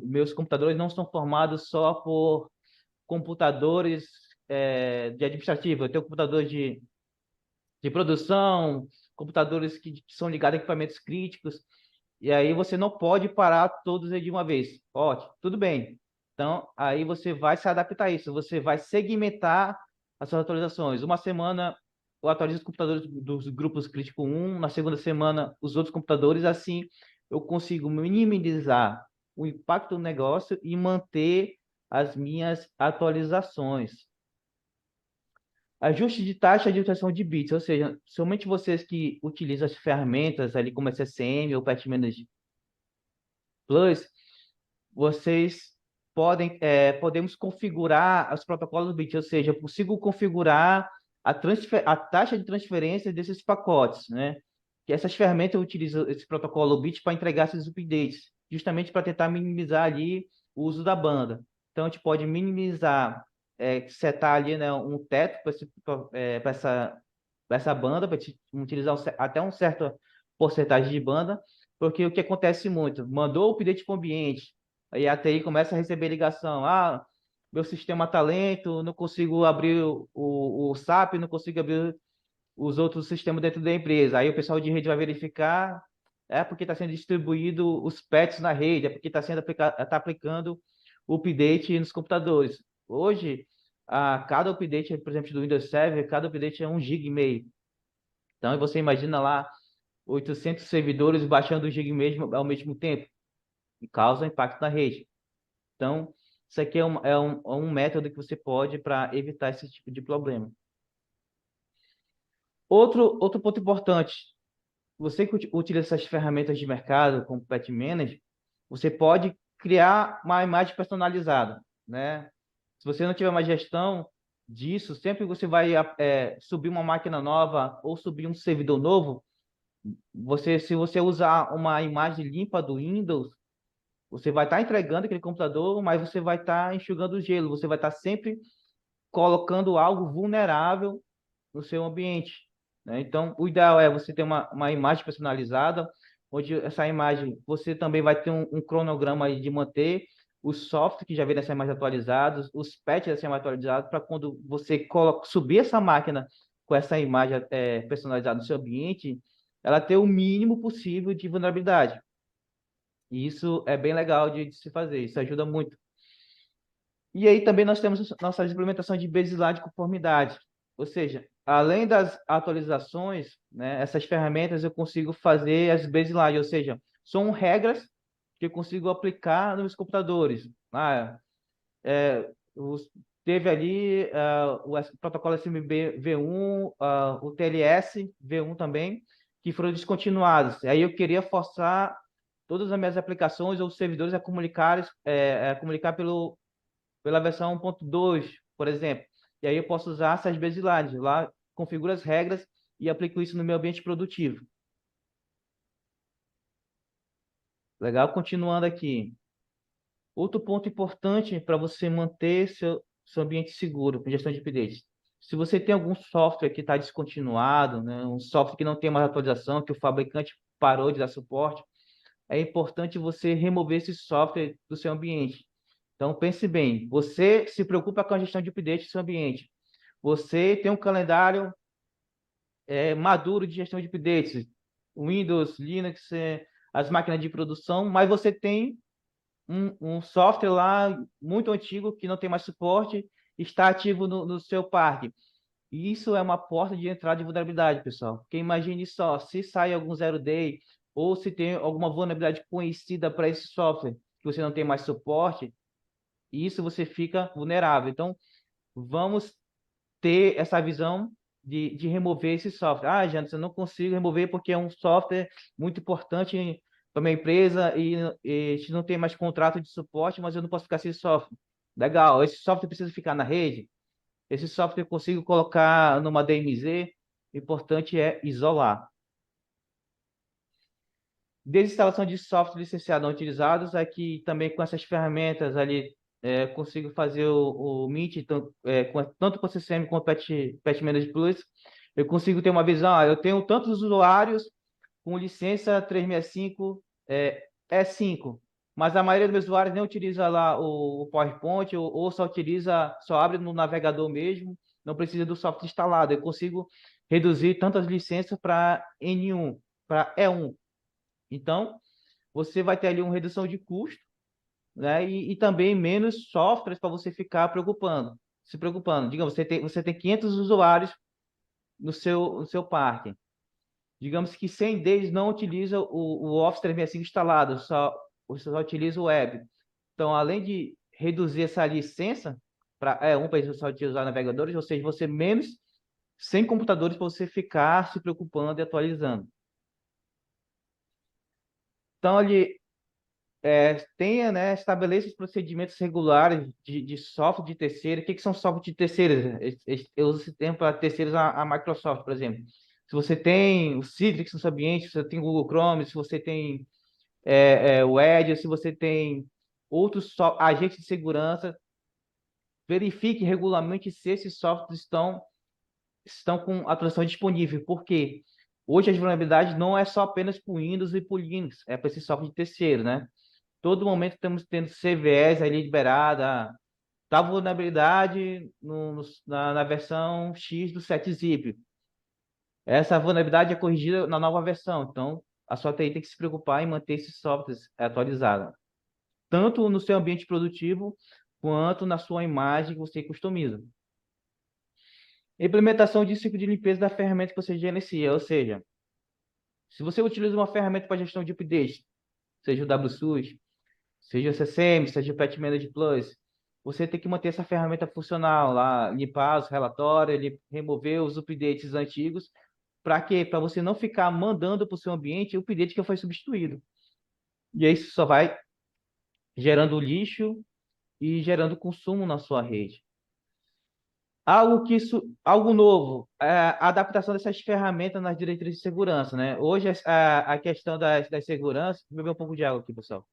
meus computadores não são formados só por computadores de administrativo, eu tenho computadores de produção, computadores que são ligados a equipamentos críticos, e aí você não pode parar todos de uma vez. Ótimo, tudo bem. Então, aí você vai se adaptar a isso, você vai segmentar as suas atualizações. Uma semana eu atualizo os computadores dos grupos crítico 1, na segunda semana os outros computadores, assim eu consigo minimizar o impacto do negócio e manter as minhas atualizações. Ajuste de taxa de utilização de bits, ou seja, somente vocês que utilizam as ferramentas ali como SSM ou Patch Manager Plus, vocês podemos configurar os protocolos do bit, ou seja, eu consigo configurar a taxa de transferência desses pacotes, né? Que essas ferramentas utilizam esse protocolo bit para entregar esses updates, justamente para tentar minimizar ali o uso da banda. Então, a gente pode minimizar setar ali, né, um teto para essa banda, para utilizar até um certo porcentagem de banda, porque o que acontece muito, mandou o update para o ambiente, aí a TI começa a receber ligação, meu sistema está lento, não consigo abrir o SAP, não consigo abrir os outros sistemas dentro da empresa. Aí o pessoal de rede vai verificar, é porque está sendo distribuído os patches na rede, é porque está tá aplicando o update nos computadores. Hoje, cada update, por exemplo, do Windows Server, cada update é 1,5 GB. Então, você imagina lá 800 servidores baixando 1 GB mesmo, ao mesmo tempo, e causa impacto na rede. Então, isso aqui é um método que você pode para evitar esse tipo de problema. Outro ponto importante, você que utiliza essas ferramentas de mercado, como Patch Manager, você pode criar uma imagem personalizada, né? Se você não tiver uma gestão disso, sempre que você vai subir uma máquina nova ou subir um servidor novo, se você usar uma imagem limpa do Windows, você vai estar entregando aquele computador, mas você vai estar enxugando o gelo, você vai estar sempre colocando algo vulnerável no seu ambiente, né? Então, o ideal é você ter uma imagem personalizada, onde essa imagem você também vai ter um cronograma aí de manter os softwares que já vem dessa imagem atualizados, os patches dessa imagem atualizados, para quando você subir essa máquina com essa imagem personalizada no seu ambiente, ela ter o mínimo possível de vulnerabilidade. E isso é bem legal de se fazer, isso ajuda muito. E aí também nós temos nossa implementação de baseline de conformidade. Ou seja, além das atualizações, né, essas ferramentas eu consigo fazer as baselines, ou seja, são regras que eu consigo aplicar nos computadores. Teve ali o protocolo SMB V1, o TLS V1 também, que foram descontinuados. Aí eu queria forçar todas as minhas aplicações ou servidores a comunicar pela versão 1.2, por exemplo. E aí eu posso usar essas baselines. Lá configuro as regras e aplico isso no meu ambiente produtivo. Legal? Continuando aqui. Outro ponto importante para você manter seu ambiente seguro com gestão de updates. Se você tem algum software que está descontinuado, né, um software que não tem mais atualização, que o fabricante parou de dar suporte, é importante você remover esse software do seu ambiente. Então, pense bem, você se preocupa com a gestão de update do seu ambiente. Você tem um calendário maduro de gestão de updates, Windows, Linux, as máquinas de produção, mas você tem um software lá muito antigo que não tem mais suporte, está ativo no seu parque. E isso é uma porta de entrada de vulnerabilidade, pessoal. Porque imagine só, se sai algum zero day ou se tem alguma vulnerabilidade conhecida para esse software que você não tem mais suporte, isso você fica vulnerável. Então, vamos ter essa visão de remover esse software. Janderson, eu não consigo remover porque é um software muito importante para minha empresa e a gente não tem mais contrato de suporte, mas eu não posso ficar sem software. Legal, esse software precisa ficar na rede? Esse software eu consigo colocar numa DMZ? O importante é isolar. Desinstalação de software licenciado não utilizados, aqui também com essas ferramentas ali, consigo fazer o Mint, tanto com o CCM quanto o Patch Manager Plus, eu consigo ter uma visão, eu tenho tantos usuários com licença 365 E5, mas a maioria dos usuários nem utiliza lá o PowerPoint ou só abre no navegador mesmo, não precisa do software instalado, eu consigo reduzir tantas licenças para N1, para E1. Então, você vai ter ali uma redução de custo, né? E também menos softwares para você ficar se preocupando. Digamos, você tem 500 usuários no seu parque. Digamos que 100 deles não utilizam o Office 365 instalado, você só utiliza o web. Então, além de reduzir essa licença para para só utilizar navegadores, ou seja, você menos 100 computadores para você ficar se preocupando e atualizando. Então, tenha, né, estabeleça os procedimentos regulares de software de terceiro. O que são software de terceiros? Eu uso esse termo para terceiros a Microsoft, por exemplo. Se você tem o Citrix no seu ambiente, se você tem o Google Chrome, se você tem o Edge, se você tem outros agentes de segurança, verifique regularmente se esses softwares estão com atualização disponível. Por quê? Hoje as vulnerabilidades não é só apenas para o Windows e para o Linux, é para esse software de terceiro, né? Todo momento estamos tendo CVEs ali liberada, tal vulnerabilidade na versão X do 7-zip. Essa vulnerabilidade é corrigida na nova versão, então a sua TI tem que se preocupar em manter esses softwares atualizados, tanto no seu ambiente produtivo, quanto na sua imagem que você customiza. Implementação de ciclo de limpeza da ferramenta que você gerencia, ou seja, se você utiliza uma ferramenta para gestão de updates, seja o WSUS, seja o CCM, seja o Patch Manager Plus, você tem que manter essa ferramenta funcional lá, limpar os relatórios, remover os updates antigos. Para quê? Para você não ficar mandando para o seu ambiente o update que foi substituído. E aí isso só vai gerando lixo e gerando consumo na sua rede. Algo novo, a adaptação dessas ferramentas nas diretrizes de segurança, né? Hoje a questão das segurança, vou beber um pouco de água aqui, pessoal.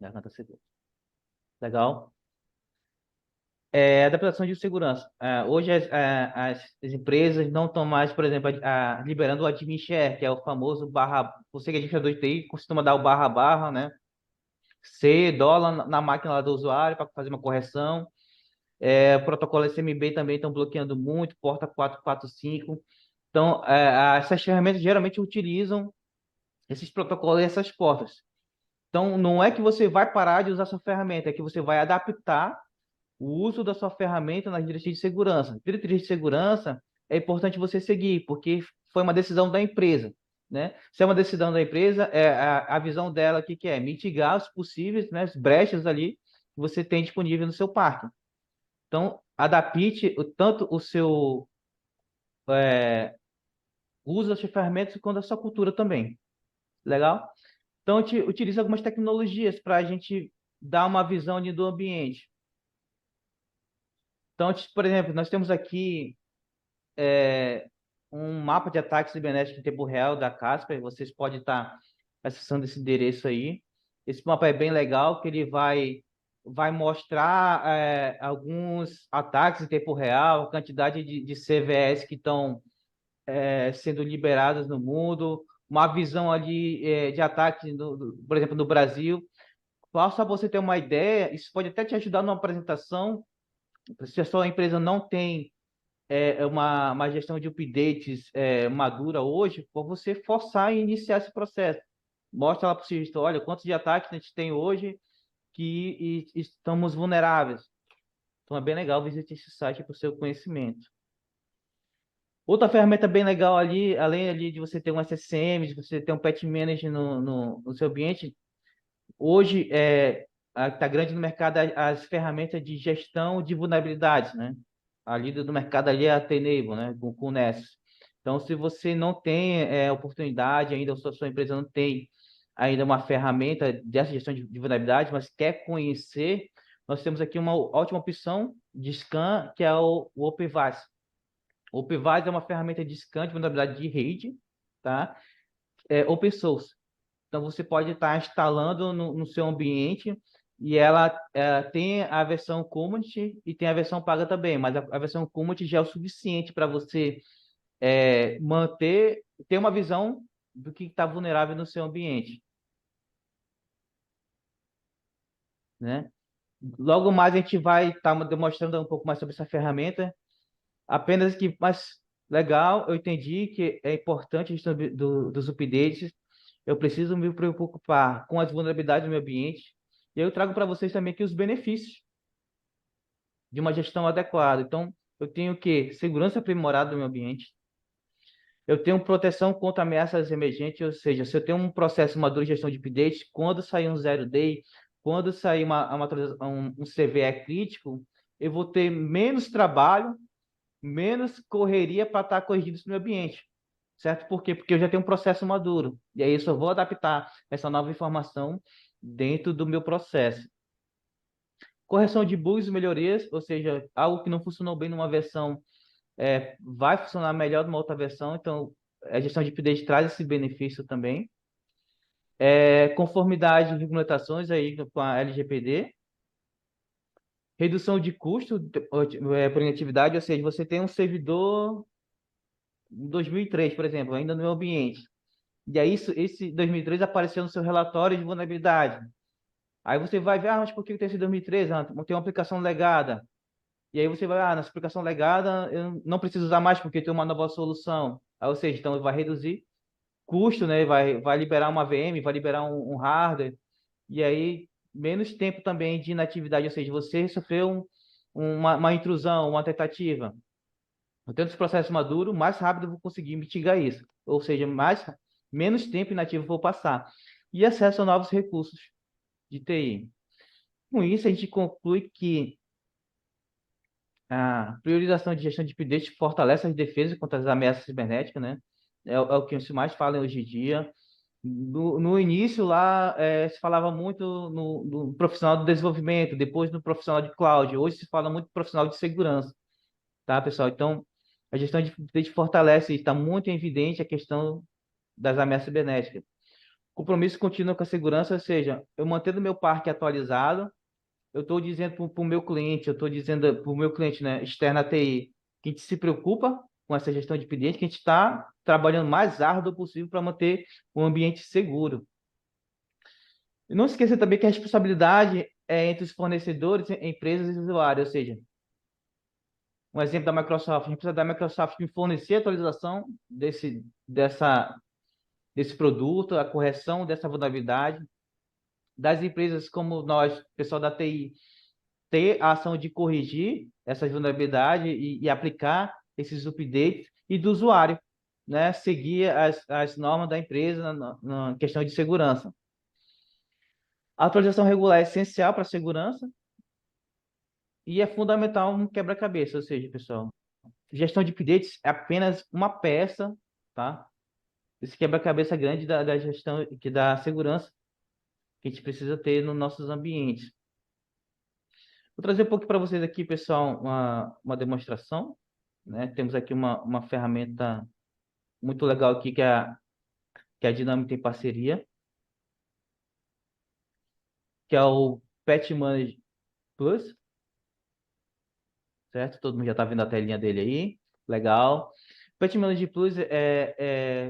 Garganta segura. Legal. Adaptação de segurança. Hoje as empresas não estão mais, por exemplo, liberando o admin share, que é o famoso barra. Você que é administrador de TI costuma dar o barra barra, né? C, dólar na máquina lá do usuário para fazer uma correção. O protocolo SMB também estão bloqueando muito, porta 445. Então, essas ferramentas geralmente utilizam esses protocolos e essas portas. Então, não é que você vai parar de usar essa ferramenta, é que você vai adaptar o uso da sua ferramenta nas diretrizes de segurança. Diretrizes de segurança é importante você seguir, porque foi uma decisão da empresa, né? Se é uma decisão da empresa, a visão dela aqui que é mitigar os possíveis, né, as brechas ali que você tem disponível no seu parque. Então, adapte tanto o seu uso das ferramentas quanto a sua cultura também. Legal? Então, a gente utiliza algumas tecnologias para a gente dar uma visão ali do ambiente. Então, por exemplo, nós temos aqui um mapa de ataques cibernéticos em tempo real da Casper. Vocês podem estar acessando esse endereço aí. Esse mapa é bem legal, que ele vai mostrar alguns ataques em tempo real, a quantidade de CVEs que estão sendo liberadas no mundo, uma visão ali de ataques, por exemplo, no Brasil. Só para você ter uma ideia, isso pode até te ajudar numa apresentação. Se a sua empresa não tem uma gestão de updates madura hoje, por você forçar e iniciar esse processo. Mostra lá para o gestor, olha, quantos de ataques a gente tem hoje que estamos vulneráveis. Então é bem legal visitar esse site para o seu conhecimento. Outra ferramenta bem legal ali, além ali de você ter um SSM, de você ter um Patch Manager no seu ambiente, hoje está grande no mercado as ferramentas de gestão de vulnerabilidades, né? A líder do mercado ali é a Tenable, né? Com o Nessus. Então, se você não tem oportunidade ainda, ou sua empresa não tem ainda uma ferramenta dessa gestão de vulnerabilidade, mas quer conhecer, nós temos aqui uma ótima opção de scan, que é o OpenVAS. O OpenVAS é uma ferramenta de scan de vulnerabilidade de rede, tá? Open source. Então, você pode estar instalando no seu ambiente e ela tem a versão Community e tem a versão paga também, mas a versão Community já é o suficiente para você ter uma visão do que está vulnerável no seu ambiente, né? Logo mais a gente vai estar demonstrando um pouco mais sobre essa ferramenta, apenas que, mas legal, eu entendi que é importante a questão dos updates. Eu preciso me preocupar com as vulnerabilidades do meu ambiente. E eu trago para vocês também aqui os benefícios de uma gestão adequada. Então, eu tenho o quê? Segurança aprimorada do meu ambiente. Eu tenho proteção contra ameaças emergentes, ou seja, se eu tenho um processo maduro de gestão de updates, quando sair um zero day, quando sair um CVE crítico, eu vou ter menos trabalho, menos correria para estar corrigindo isso no meu ambiente. Certo? Por quê? Porque eu já tenho um processo maduro. E aí eu só vou adaptar essa nova informação dentro do meu processo. Correção de bugs e melhorias, ou seja, algo que não funcionou bem numa versão vai funcionar melhor numa outra versão. Então, a gestão de update traz esse benefício também. Conformidade e regulamentações aí com a LGPD, redução de custo por inatividade, ou seja, você tem um servidor em 2003, por exemplo, ainda no meu ambiente. E aí esse 2003 apareceu no seu relatório de vulnerabilidade. Aí você vai ver, mas por que tem esse 2013? Ah, tem uma aplicação legada. E aí você vai, nessa aplicação legada eu não preciso usar mais porque tem uma nova solução. Aí, ou seja, então vai reduzir custo, né? Vai liberar uma VM, vai liberar um hardware. E aí menos tempo também de inatividade, ou seja, você sofreu uma intrusão, uma tentativa. Eu tendo esse processo maduro, mais rápido eu vou conseguir mitigar isso. Ou seja, menos tempo inativo eu vou passar. E acesso a novos recursos de TI. Com isso, a gente conclui que a priorização de gestão de update fortalece as defesas contra as ameaças cibernéticas, né? É o que se mais fala hoje em dia. No início lá se falava muito no profissional do desenvolvimento, depois no profissional de cloud. Hoje se fala muito do profissional de segurança, tá, pessoal? Então, a gestão de update fortalece, está muito evidente a questão das ameaças cibernéticas. Compromisso contínuo com a segurança, ou seja, eu mantendo meu parque atualizado, eu estou dizendo para o meu cliente, eu estou dizendo para o meu cliente, né, externo à TI, que a gente se preocupa com essa gestão de ambiente, que a gente está trabalhando mais árduo possível para manter um ambiente seguro. E não esqueça também que a responsabilidade é entre os fornecedores, empresas e usuários, ou seja, um exemplo da Microsoft, a gente precisa da Microsoft me fornecer a atualização desse produto, a correção dessa vulnerabilidade, das empresas como nós, pessoal da TI, ter a ação de corrigir essas vulnerabilidades e aplicar esses updates, e do usuário, né, seguir as normas da empresa na questão de segurança. A atualização regular é essencial para a segurança e é fundamental um quebra-cabeça, ou seja, pessoal, gestão de updates é apenas uma peça, tá? Esse quebra-cabeça grande da gestão que da segurança que a gente precisa ter nos nossos ambientes. Vou trazer um pouco para vocês aqui, pessoal, uma demonstração, né? Temos aqui uma ferramenta muito legal aqui que a Dynamic tem parceria, que é o Patch Manager Plus, certo? Todo mundo já está vendo a telinha dele aí, legal. Patch Manager Plus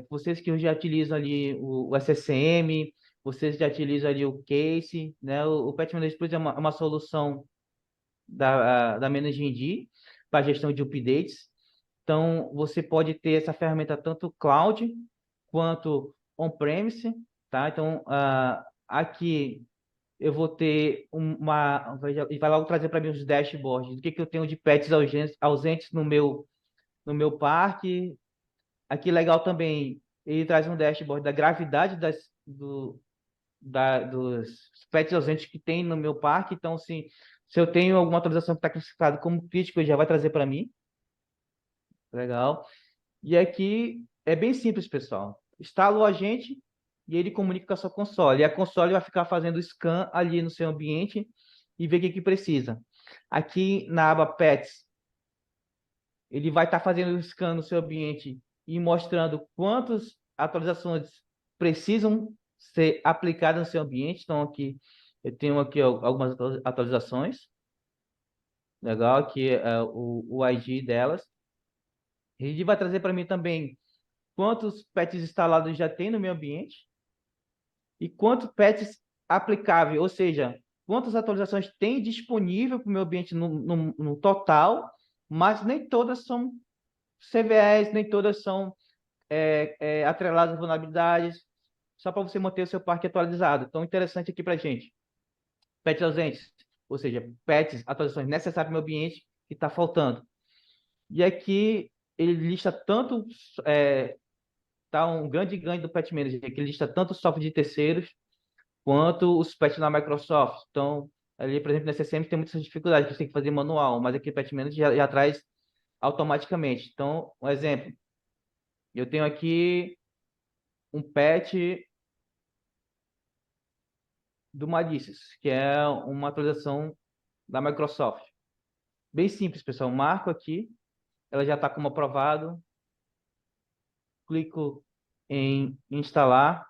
vocês que já utilizam ali o SSM, vocês já utilizam ali o Case, né? O Patch Manager Plus é uma solução da ManageMD para gestão de updates. Então, você pode ter essa ferramenta tanto cloud quanto on-premise, tá? Então, aqui eu vou ter e vai logo trazer para mim os dashboards do que eu tenho de patches ausentes no meu parque. Aqui legal também, ele traz um dashboard da gravidade dos patches ausentes que tem no meu parque. Então, assim, se eu tenho alguma atualização que está classificada como crítica, ele já vai trazer para mim. Legal. E aqui é bem simples, pessoal. Instala o agente e ele comunica com a sua console. E a console vai ficar fazendo scan ali no seu ambiente e ver o que precisa. Aqui na aba Pets, ele vai estar fazendo o scan no seu ambiente e mostrando quantas atualizações precisam ser aplicadas no seu ambiente. Então, aqui eu tenho aqui algumas atualizações. Legal, aqui é o ID delas. Ele vai trazer para mim também quantos patches instalados já tem no meu ambiente e quantos patches aplicáveis, ou seja, quantas atualizações tem disponível para o meu ambiente no total, mas nem todas são CVEs, nem todas são atreladas a vulnerabilidades, só para você manter o seu parque atualizado. Então, interessante aqui para a gente. Patches ausentes, ou seja, patches, atualizações necessárias para o meu ambiente que está faltando. E aqui ele lista tanto tá um grande ganho do Patch Manager, que ele lista tanto o software de terceiros quanto os patches na Microsoft. Então, ali, por exemplo, na SSM tem muitas dificuldades que você tem que fazer manual, mas aqui o Patch Manager já traz automaticamente. Então, um exemplo, eu tenho aqui um patch do Malicious, que é uma atualização da Microsoft. Bem simples, pessoal. Marco aqui, ela já está como aprovado, clico em instalar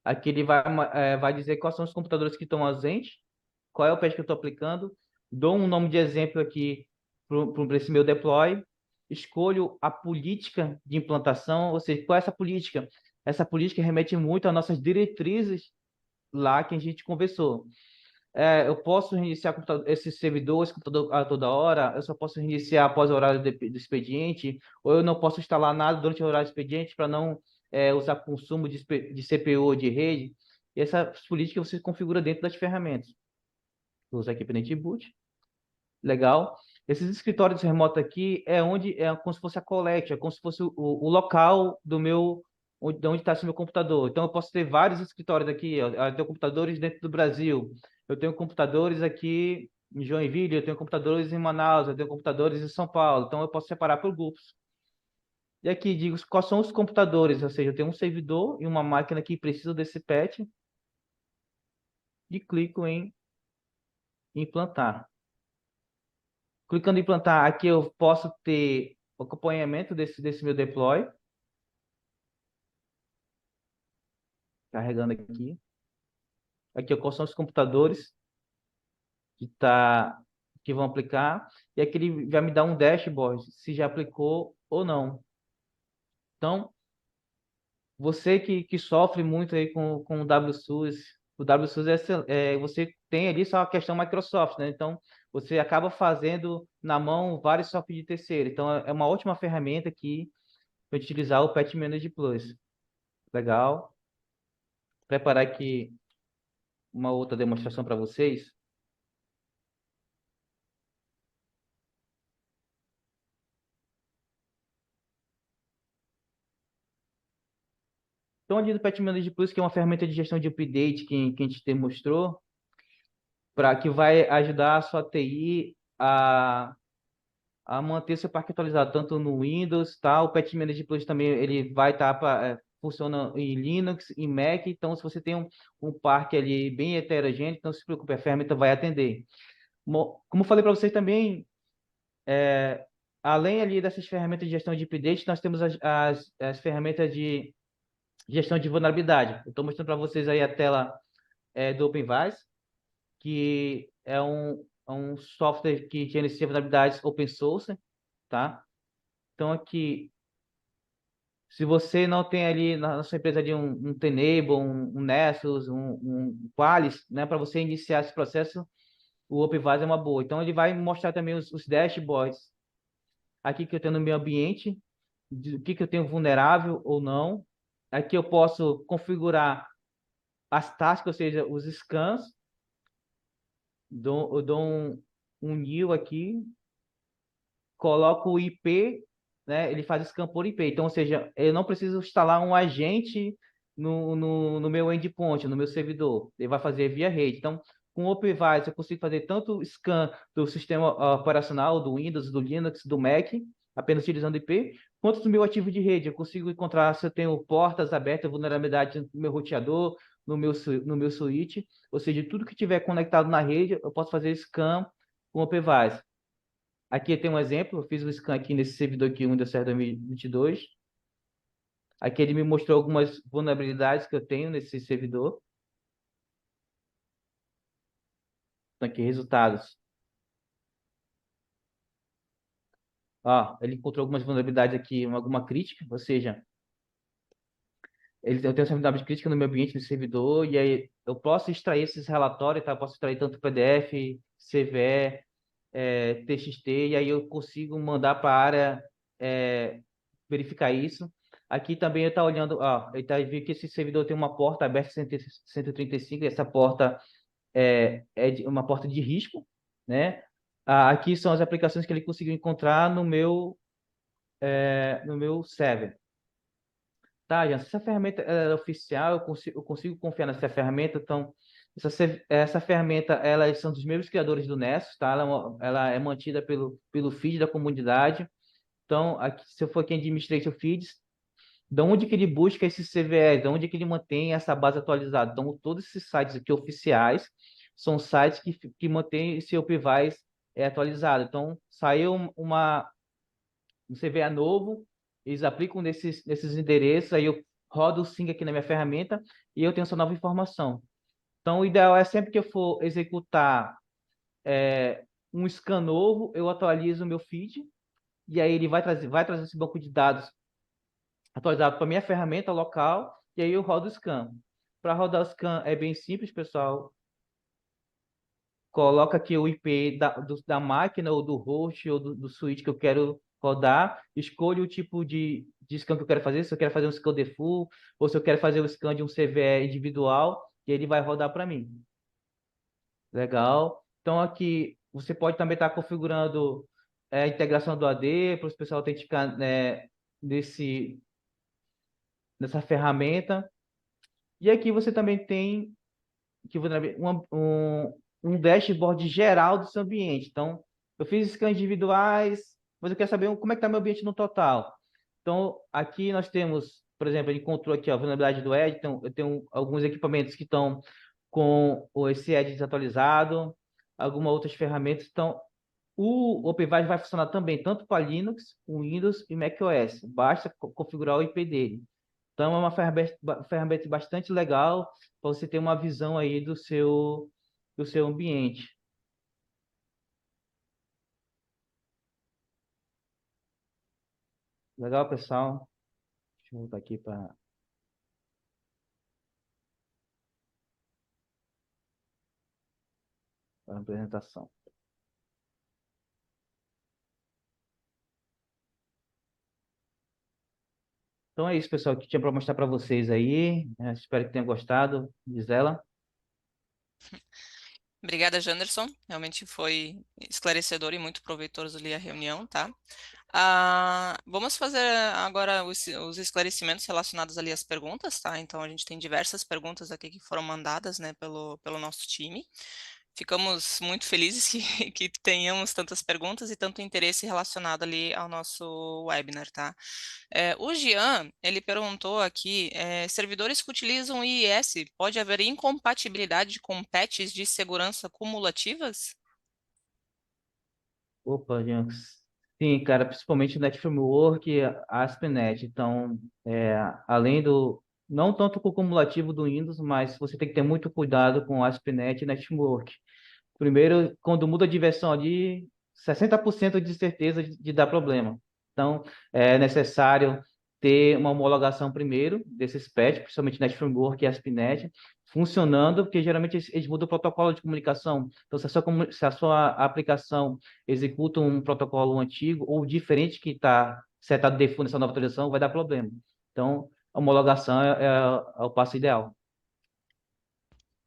Aqui ele vai dizer quais são os computadores que estão ausentes, qual é o patch que eu estou aplicando, dou um nome de exemplo aqui para esse meu deploy, escolho a política de implantação, ou seja, qual é essa política? Essa política remete muito às nossas diretrizes lá que a gente conversou. Eu posso reiniciar esse servidor, esse computador a toda hora, eu só posso reiniciar após o horário do expediente, ou eu não posso instalar nada durante o horário do expediente para não usar consumo de CPU ou de rede. E essas políticas você configura dentro das ferramentas. Vou usar aqui para boot. Legal. Esses escritórios remotos aqui é onde é como se fosse a collecte, é como se fosse o local de onde está esse meu computador. Então eu posso ter vários escritórios aqui. Ó. Eu tenho computadores dentro do Brasil, eu tenho computadores aqui em Joinville, eu tenho computadores em Manaus, eu tenho computadores em São Paulo. Então eu posso separar por grupos. E aqui digo quais são os computadores, ou seja, eu tenho um servidor e uma máquina que precisa desse patch e clico em implantar. Clicando em implantar, aqui eu posso ter o acompanhamento desse meu deploy. Carregando aqui. Aqui, quais são os computadores que vão aplicar. E aqui ele vai me dar um dashboard, se já aplicou ou não. Então, você que sofre muito aí com o WSUS você tem ali só a questão Microsoft, né? Então, você acaba fazendo na mão vários softwares de terceiro. Então, é uma ótima ferramenta aqui para utilizar o Patch Manager Plus. Legal. Preparar aqui uma outra demonstração para vocês. Então, ali do Patch Manager Plus, que é uma ferramenta de gestão de update que a gente demonstrou, para que vai ajudar a sua TI a manter seu parque atualizado, tanto no Windows, tá? O Patch Manager Plus também ele vai estar funciona em Linux, em Mac, então se você tem um parque ali bem heterogêneo, então não se preocupe, a ferramenta vai atender. Como eu falei para vocês também, além ali dessas ferramentas de gestão de update, nós temos as ferramentas de gestão de vulnerabilidade. Eu estou mostrando para vocês aí a tela do OpenVise, que é um software que gerencia vulnerabilidades open source, tá? Então aqui, se você não tem ali na sua empresa ali um Tenable, um Nessus, um Qualys, né, para você iniciar esse processo, o OpenVise é uma boa. Então ele vai mostrar também os dashboards aqui que eu tenho no meu ambiente, o que eu tenho vulnerável ou não. Aqui eu posso configurar as tasks, ou seja, os scans. Eu dou um new aqui, coloco o IP, né? Ele faz scan por IP. Então, ou seja, eu não preciso instalar um agente no meu endpoint, no meu servidor. Ele vai fazer via rede. Então, com o OpenVise, eu consigo fazer tanto scan do sistema operacional, do Windows, do Linux, do Mac, apenas utilizando IP, quanto do meu ativo de rede. Eu consigo encontrar se eu tenho portas abertas, vulnerabilidade no meu roteador, no meu switch, ou seja, tudo que tiver conectado na rede, eu posso fazer scan com o OpenVise. Aqui tem um exemplo, eu fiz um scan aqui nesse servidor aqui, Windows Server 2022. Aqui ele me mostrou algumas vulnerabilidades que eu tenho nesse servidor. Então, aqui, resultados. Ó, ele encontrou algumas vulnerabilidades aqui, alguma crítica, ou seja, eu tenho essa vulnerabilidade crítica no meu ambiente, no servidor, e aí eu posso extrair esses relatórios, tá? Eu posso extrair tanto PDF, CVE, TXT, e aí eu consigo mandar para a área verificar isso. Aqui também eu estou olhando, ó, ele está vendo que esse servidor tem uma porta aberta 135, essa porta uma porta de risco, né? Aqui são as aplicações que ele conseguiu encontrar no meu server. Tá, Jan, se essa ferramenta é oficial, eu consigo confiar nessa ferramenta, então essa ferramenta, ela são dos mesmos criadores do Nessus, tá? Ela é mantida pelo feed da comunidade. Então, aqui, se eu for aqui em Administrator Feeds, de onde que ele busca esses CVEs, de onde que ele mantém essa base atualizada. Então, todos esses sites aqui oficiais são sites que mantêm esse OpenVise atualizado. Então, saiu um CVE novo, eles aplicam nesses endereços, aí eu roda o sync aqui na minha ferramenta e eu tenho essa nova informação. Então, o ideal é sempre que eu for executar um scan novo, eu atualizo o meu feed e aí ele vai trazer esse banco de dados atualizado para minha ferramenta local e aí eu rodo o scan. Para rodar o scan é bem simples, pessoal. Coloca aqui o IP da máquina ou do host ou do switch que eu quero rodar, escolho o tipo de scan que eu quero fazer, se eu quero fazer um scan default ou se eu quero fazer o scan de um CVE individual, e ele vai rodar para mim. Legal. Então aqui você pode também estar configurando a integração do AD para os pessoal autenticar, né, nessa ferramenta. E aqui você também tem que um dashboard geral do seu ambiente. Então, eu fiz scans individuais, mas eu quero saber como é que está meu ambiente no total. Então, aqui nós temos, por exemplo, ele encontrou aqui a vulnerabilidade do Edge, então eu tenho alguns equipamentos que estão com esse Edge desatualizado, algumas outras ferramentas. Então, o OpenVIS vai funcionar também tanto para Linux, Windows e macOS. Basta configurar o IP dele. Então, é uma ferramenta bastante legal para você ter uma visão aí do seu ambiente. Legal, pessoal? Deixa eu voltar aqui para a apresentação. Então é isso, pessoal, que tinha para mostrar para vocês aí. Espero que tenham gostado, Gisela. Obrigada, Janderson. Realmente foi esclarecedor e muito proveitoso ali a reunião, tá? Vamos fazer agora os esclarecimentos relacionados ali às perguntas, tá? Então, a gente tem diversas perguntas aqui que foram mandadas, né, pelo nosso time. Ficamos muito felizes que tenhamos tantas perguntas e tanto interesse relacionado ali ao nosso webinar, tá? O Jean, ele perguntou aqui, servidores que utilizam IIS, pode haver incompatibilidade com patches de segurança cumulativas? Opa, Janks. Sim, cara, principalmente o Net Framework e a ASP.NET. Então, além do. Não tanto com o cumulativo do Windows, mas você tem que ter muito cuidado com o ASP.NET e Net Framework. Primeiro, quando muda de versão ali, 60% de certeza de dar problema. Então, é necessário ter uma homologação primeiro desses patches, principalmente Net Framework e ASP.NET, funcionando, porque geralmente eles mudam o protocolo de comunicação. Então, se a sua aplicação executa um protocolo antigo ou diferente que está setado default nessa nova atualização, vai dar problema. Então, a homologação é o passo ideal.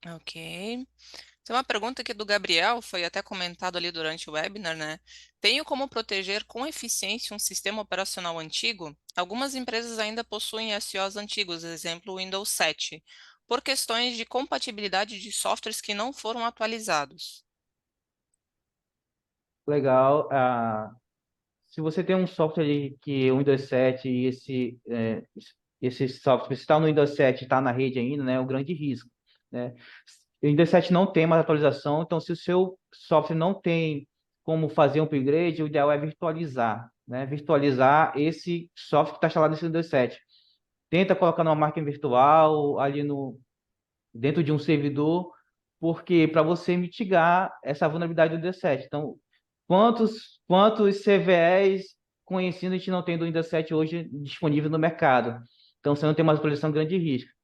Ok. Tem uma pergunta aqui do Gabriel, foi até comentado ali durante o webinar, né? Tenho como proteger com eficiência um sistema operacional antigo? Algumas empresas ainda possuem SOs antigos, exemplo Windows 7, por questões de compatibilidade de softwares que não foram atualizados. Legal. Se você tem um software ali que o Windows 7 e esse software está no Windows 7 e está na rede ainda, né, é um grande risco, né? O Windows 7 não tem mais atualização, então se o seu software não tem como fazer um upgrade, o ideal é virtualizar, né? Virtualizar esse software que está instalado nesse Windows 7. Tenta colocar numa máquina virtual, ali dentro de um servidor, porque para você mitigar essa vulnerabilidade do Windows 7. Então, quantos CVEs conhecidos a gente não tem do Windows 7 hoje disponível no mercado? Então, você não tem uma atualização grande risco.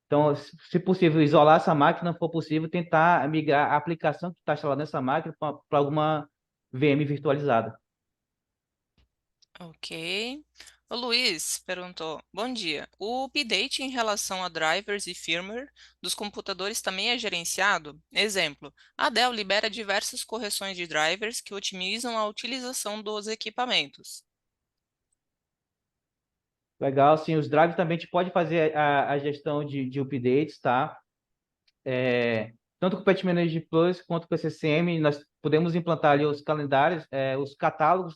Então, se possível, isolar essa máquina, se for possível, tentar migrar a aplicação que está instalada nessa máquina para alguma VM virtualizada. Ok. O Luiz perguntou: Bom dia. O update em relação a drivers e firmware dos computadores também é gerenciado? Exemplo: a Dell libera diversas correções de drivers que otimizam a utilização dos equipamentos. Legal, sim, os drives também a gente pode fazer a gestão de updates, tá? Tanto com o Patch Manager Plus quanto com o SCCM, nós podemos implantar ali os calendários, os catálogos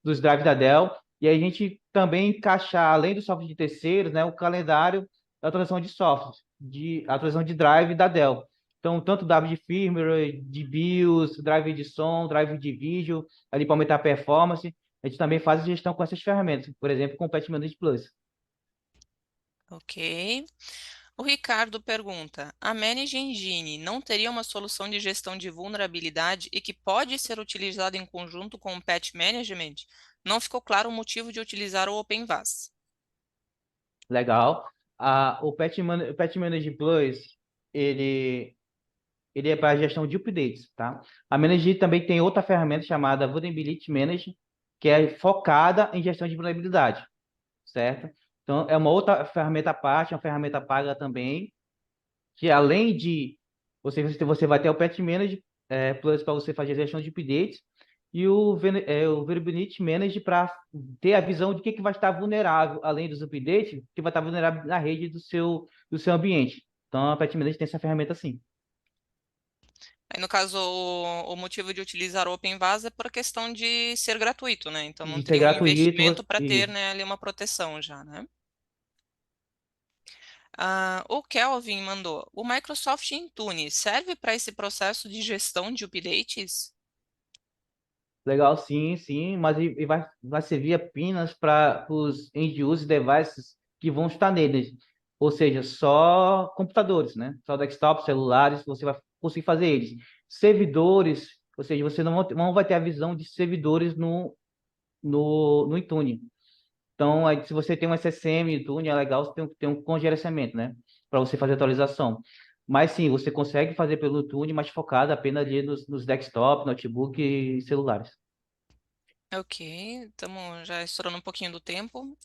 dos drives da Dell, e aí a gente também encaixar, além do software de terceiros, né, o calendário da atualização de software, de atualização de drive da Dell. Então, tanto drive de firmware, de BIOS, drive de som, drive de vídeo, ali para aumentar a performance, a gente também faz a gestão com essas ferramentas, por exemplo, com o Patch Manager Plus. Ok. O Ricardo pergunta: a Manage Engine não teria uma solução de gestão de vulnerabilidade e que pode ser utilizada em conjunto com o Patch Management? Não ficou claro o motivo de utilizar o OpenVAS. Legal. O Patch Manager Plus, ele, ele é para gestão de updates, tá? A Manager também tem outra ferramenta chamada Vulnerability Manager, que é focada em gestão de vulnerabilidade, certo? Então, é uma outra ferramenta à parte, uma ferramenta paga também, que além de você vai ter o Patch Manager Plus para você fazer gestão de updates e o Vulnerability Manager para ter a visão de que vai estar vulnerável, além dos updates, que vai estar vulnerável na rede do seu ambiente. Então, a Patch Manager tem essa ferramenta sim. Aí, no caso, o motivo de utilizar o OpenVAS é por questão de ser gratuito, né? Então não De ser teria um gratuito, investimento para ter, isso. né, ali uma proteção já, né? Ah, o Kelvin mandou: o Microsoft Intune serve para esse processo de gestão de updates? Legal, sim, sim, mas e vai servir apenas para os end-user devices que vão estar neles. Ou seja, só computadores, né? Só desktop, celulares, você vai conseguir fazer eles. Servidores, ou seja, você não vai ter a visão de servidores no iTunes. Então, aí, se você tem um SSM iTunes, é legal você ter um congerenciamento, né? Para você fazer atualização. Mas sim, você consegue fazer pelo iTunes, mas focado apenas ali nos desktop, notebook e celulares. Ok, estamos já estourando um pouquinho do tempo.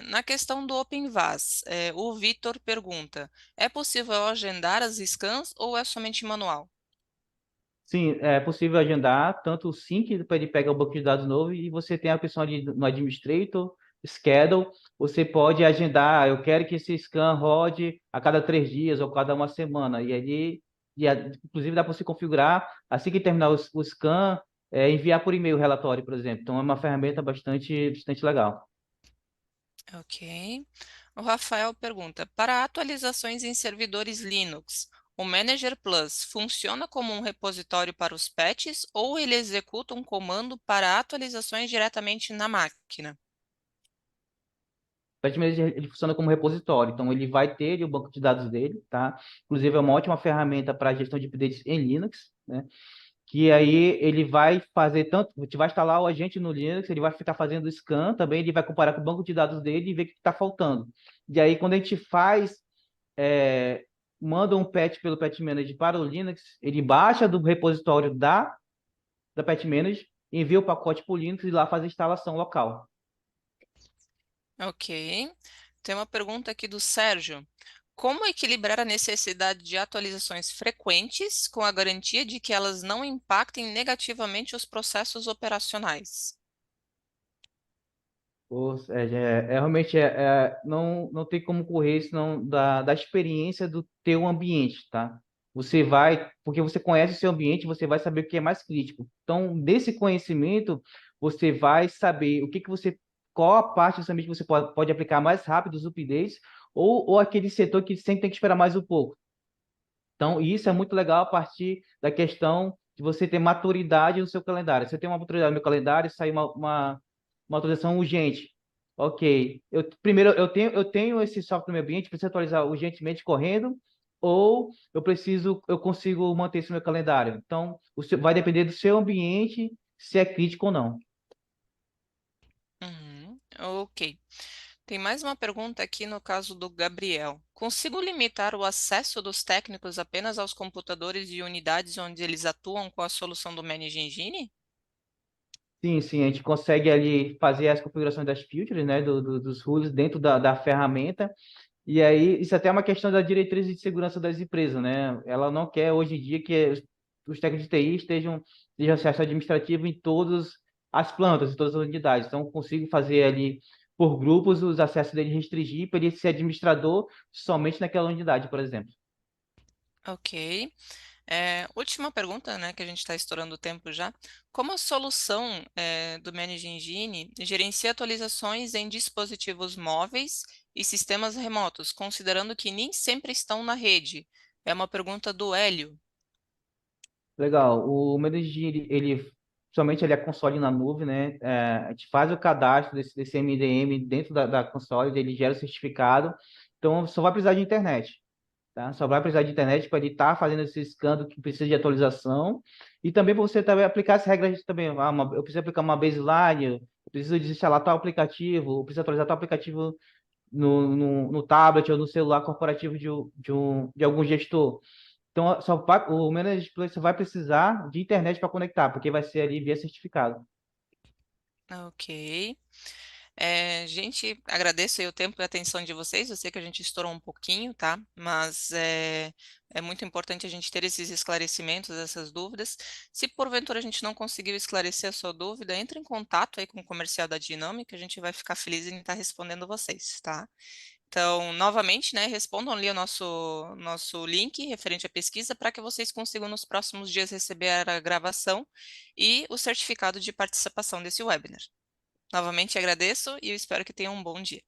Na questão do OpenVAS, o Vitor pergunta: é possível agendar as scans ou é somente manual? Sim, é possível agendar tanto o sync para ele pegar o banco de dados novo e você tem a opção ali no Administrator, Schedule, você pode agendar, eu quero que esse scan rode a cada 3 dias ou cada uma semana. E ali, inclusive dá para você configurar, assim que terminar o scan, enviar por e-mail o relatório, por exemplo. Então é uma ferramenta bastante legal. Ok. O Rafael pergunta: para atualizações em servidores Linux, o Manager Plus funciona como um repositório para os patches ou ele executa um comando para atualizações diretamente na máquina? Patch Manager ele funciona como repositório, então ele vai ter ali o banco de dados dele, tá? Inclusive é uma ótima ferramenta para gestão de updates em Linux, né? Que aí ele vai fazer tanto, a gente vai instalar o agente no Linux, ele vai ficar fazendo scan também, ele vai comparar com o banco de dados dele e ver o que está faltando. E aí, quando a gente é, manda um patch pelo Patch Manager para o Linux, ele baixa do repositório da Patch Manager, envia o pacote para o Linux e lá faz a instalação local. Ok. Tem uma pergunta aqui do Sérgio. Como equilibrar a necessidade de atualizações frequentes com a garantia de que elas não impactem negativamente os processos operacionais? Realmente não tem como correr senão da experiência do teu ambiente, tá? Você vai, porque você conhece o seu ambiente, você vai saber o que é mais crítico. Então, desse conhecimento, você vai saber qual a parte do seu ambiente que você pode aplicar mais rápido os updates, ou aquele setor que sempre tem que esperar mais um pouco. Então, isso é muito legal a partir da questão de você ter maturidade no seu calendário. Se eu tenho uma maturidade no meu calendário, sai uma atualização urgente. Ok. Primeiro, eu tenho esse software no meu ambiente, preciso atualizar urgentemente correndo, ou eu consigo manter isso no meu calendário. Então, vai depender do seu ambiente, se é crítico ou não. Uhum, ok. Tem mais uma pergunta aqui no caso do Gabriel. Consigo limitar o acesso dos técnicos apenas aos computadores e unidades onde eles atuam com a solução do Manage Engine? Sim, sim, a gente consegue ali fazer as configurações das filters, né, dos rules dentro da ferramenta. E aí, isso até é uma questão da diretriz de segurança das empresas, né? Ela não quer hoje em dia que os técnicos de TI estejam acesso administrativo em todas as plantas, em todas as unidades. Então, eu consigo fazer ali por grupos os acessos dele restringir para ele ser administrador somente naquela unidade, por exemplo. Ok. Última pergunta, né, que a gente está estourando o tempo já. Como a solução do Manage Engine gerencia atualizações em dispositivos móveis e sistemas remotos, considerando que nem sempre estão na rede? É uma pergunta do Hélio. Legal. O Manage, ele somente ele é console na nuvem, né? A gente faz o cadastro desse MDM dentro da console, ele gera o certificado Então, só vai precisar de internet, tá? Só vai precisar de internet para ele estar fazendo esse escândalo que precisa de atualização e também para você também aplicar as regras também. Eu preciso aplicar uma baseline, eu preciso desinstalar tal aplicativo, eu preciso atualizar tal aplicativo no tablet ou no celular corporativo de algum gestor. Então, o Managed Play só vai precisar de internet para conectar, porque vai ser ali via certificado. Ok. Gente, agradeço aí o tempo e a atenção de vocês. Eu sei que a gente estourou um pouquinho, tá? Mas é muito importante a gente ter esses esclarecimentos, essas dúvidas. Se porventura a gente não conseguiu esclarecer a sua dúvida, entre em contato aí com o comercial da Dinâmica, a gente vai ficar feliz em estar respondendo vocês, tá? Então, novamente, né, respondam ali o nosso link referente à pesquisa para que vocês consigam nos próximos dias receber a gravação e o certificado de participação desse webinar. Novamente agradeço e eu espero que tenham um bom dia.